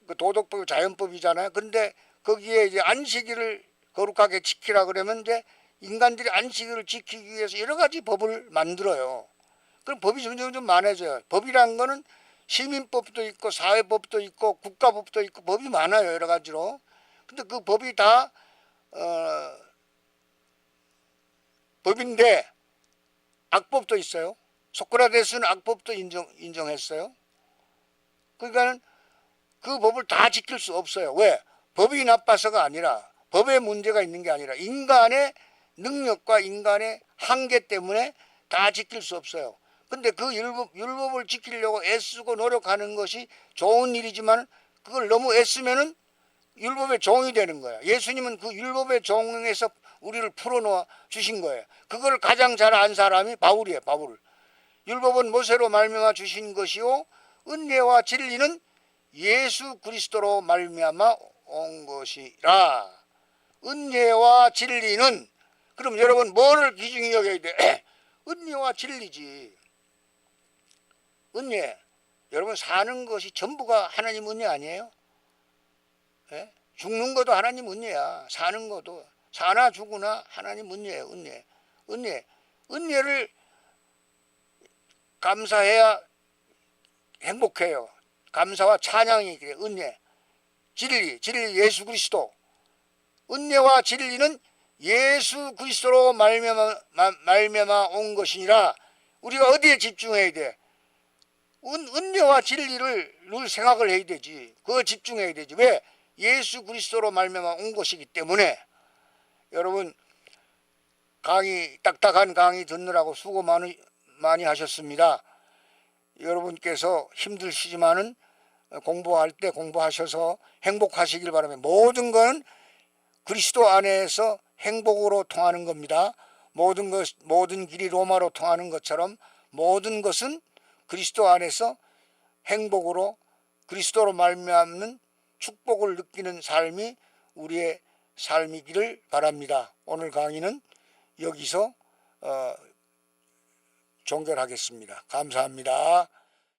그 도덕법, 자연법이잖아요. 근데 거기에 이제 안식일을 거룩하게 지키라 그러면 이제 인간들이 안식일을 지키기 위해서 여러 가지 법을 만들어요. 그럼 법이 점점 많아져요. 법이란 거는 시민법도 있고 사회법도 있고 국가법도 있고 법이 많아요. 여러 가지로. 근데 그 법이 다 법인데 악법도 있어요. 소크라테스는 악법도 인정했어요. 그러니까 그 법을 다 지킬 수 없어요. 왜? 법이 나빠서가 아니라, 법에 문제가 있는 게 아니라 인간의 능력과 인간의 한계 때문에 다 지킬 수 없어요. 근데 그 율법을 지키려고 애쓰고 노력하는 것이 좋은 일이지만 그걸 너무 애쓰면은 율법의 종이 되는 거야. 예수님은 그 율법의 종에서 우리를 풀어놓아 주신 거예요. 그걸 가장 잘 안 사람이 바울이에요. 바울. 율법은 모세로 말미암아 주신 것이요 은혜와 진리는 예수 그리스도로 말미암아 온 것이라. 은혜와 진리는, 그럼 여러분 뭐를 기준히 여겨야 돼? 은혜와 진리지. 은혜. 여러분 사는 것이 전부가 하나님 은혜 아니에요? 예? 죽는 것도 하나님 은혜야. 사는 것도, 사나 죽으나 하나님 은혜예요. 은혜. 은혜를 감사해야 행복해요. 감사와 찬양이 그래. 은혜. 진리 예수 그리스도. 은혜와 진리는 예수 그리스도로 말미암아 온 것이니라. 우리가 어디에 집중해야 돼? 은혜와 진리를 늘 생각을 해야 되지. 그거 집중해야 되지. 왜? 예수 그리스도로 말미암아 온 것이기 때문에. 여러분 딱딱한 강의 듣느라고 수고 많이 하셨습니다. 여러분께서 힘드시지만은 공부할 때 공부하셔서 행복하시길 바라며, 모든 건 그리스도 안에서 행복으로 통하는 겁니다. 모든 길이 로마로 통하는 것처럼 모든 것은 그리스도 안에서 행복으로, 그리스도로 말미암는 축복을 느끼는 삶이 우리의 삶이기를 바랍니다. 오늘 강의는 여기서 종결하겠습니다. 감사합니다.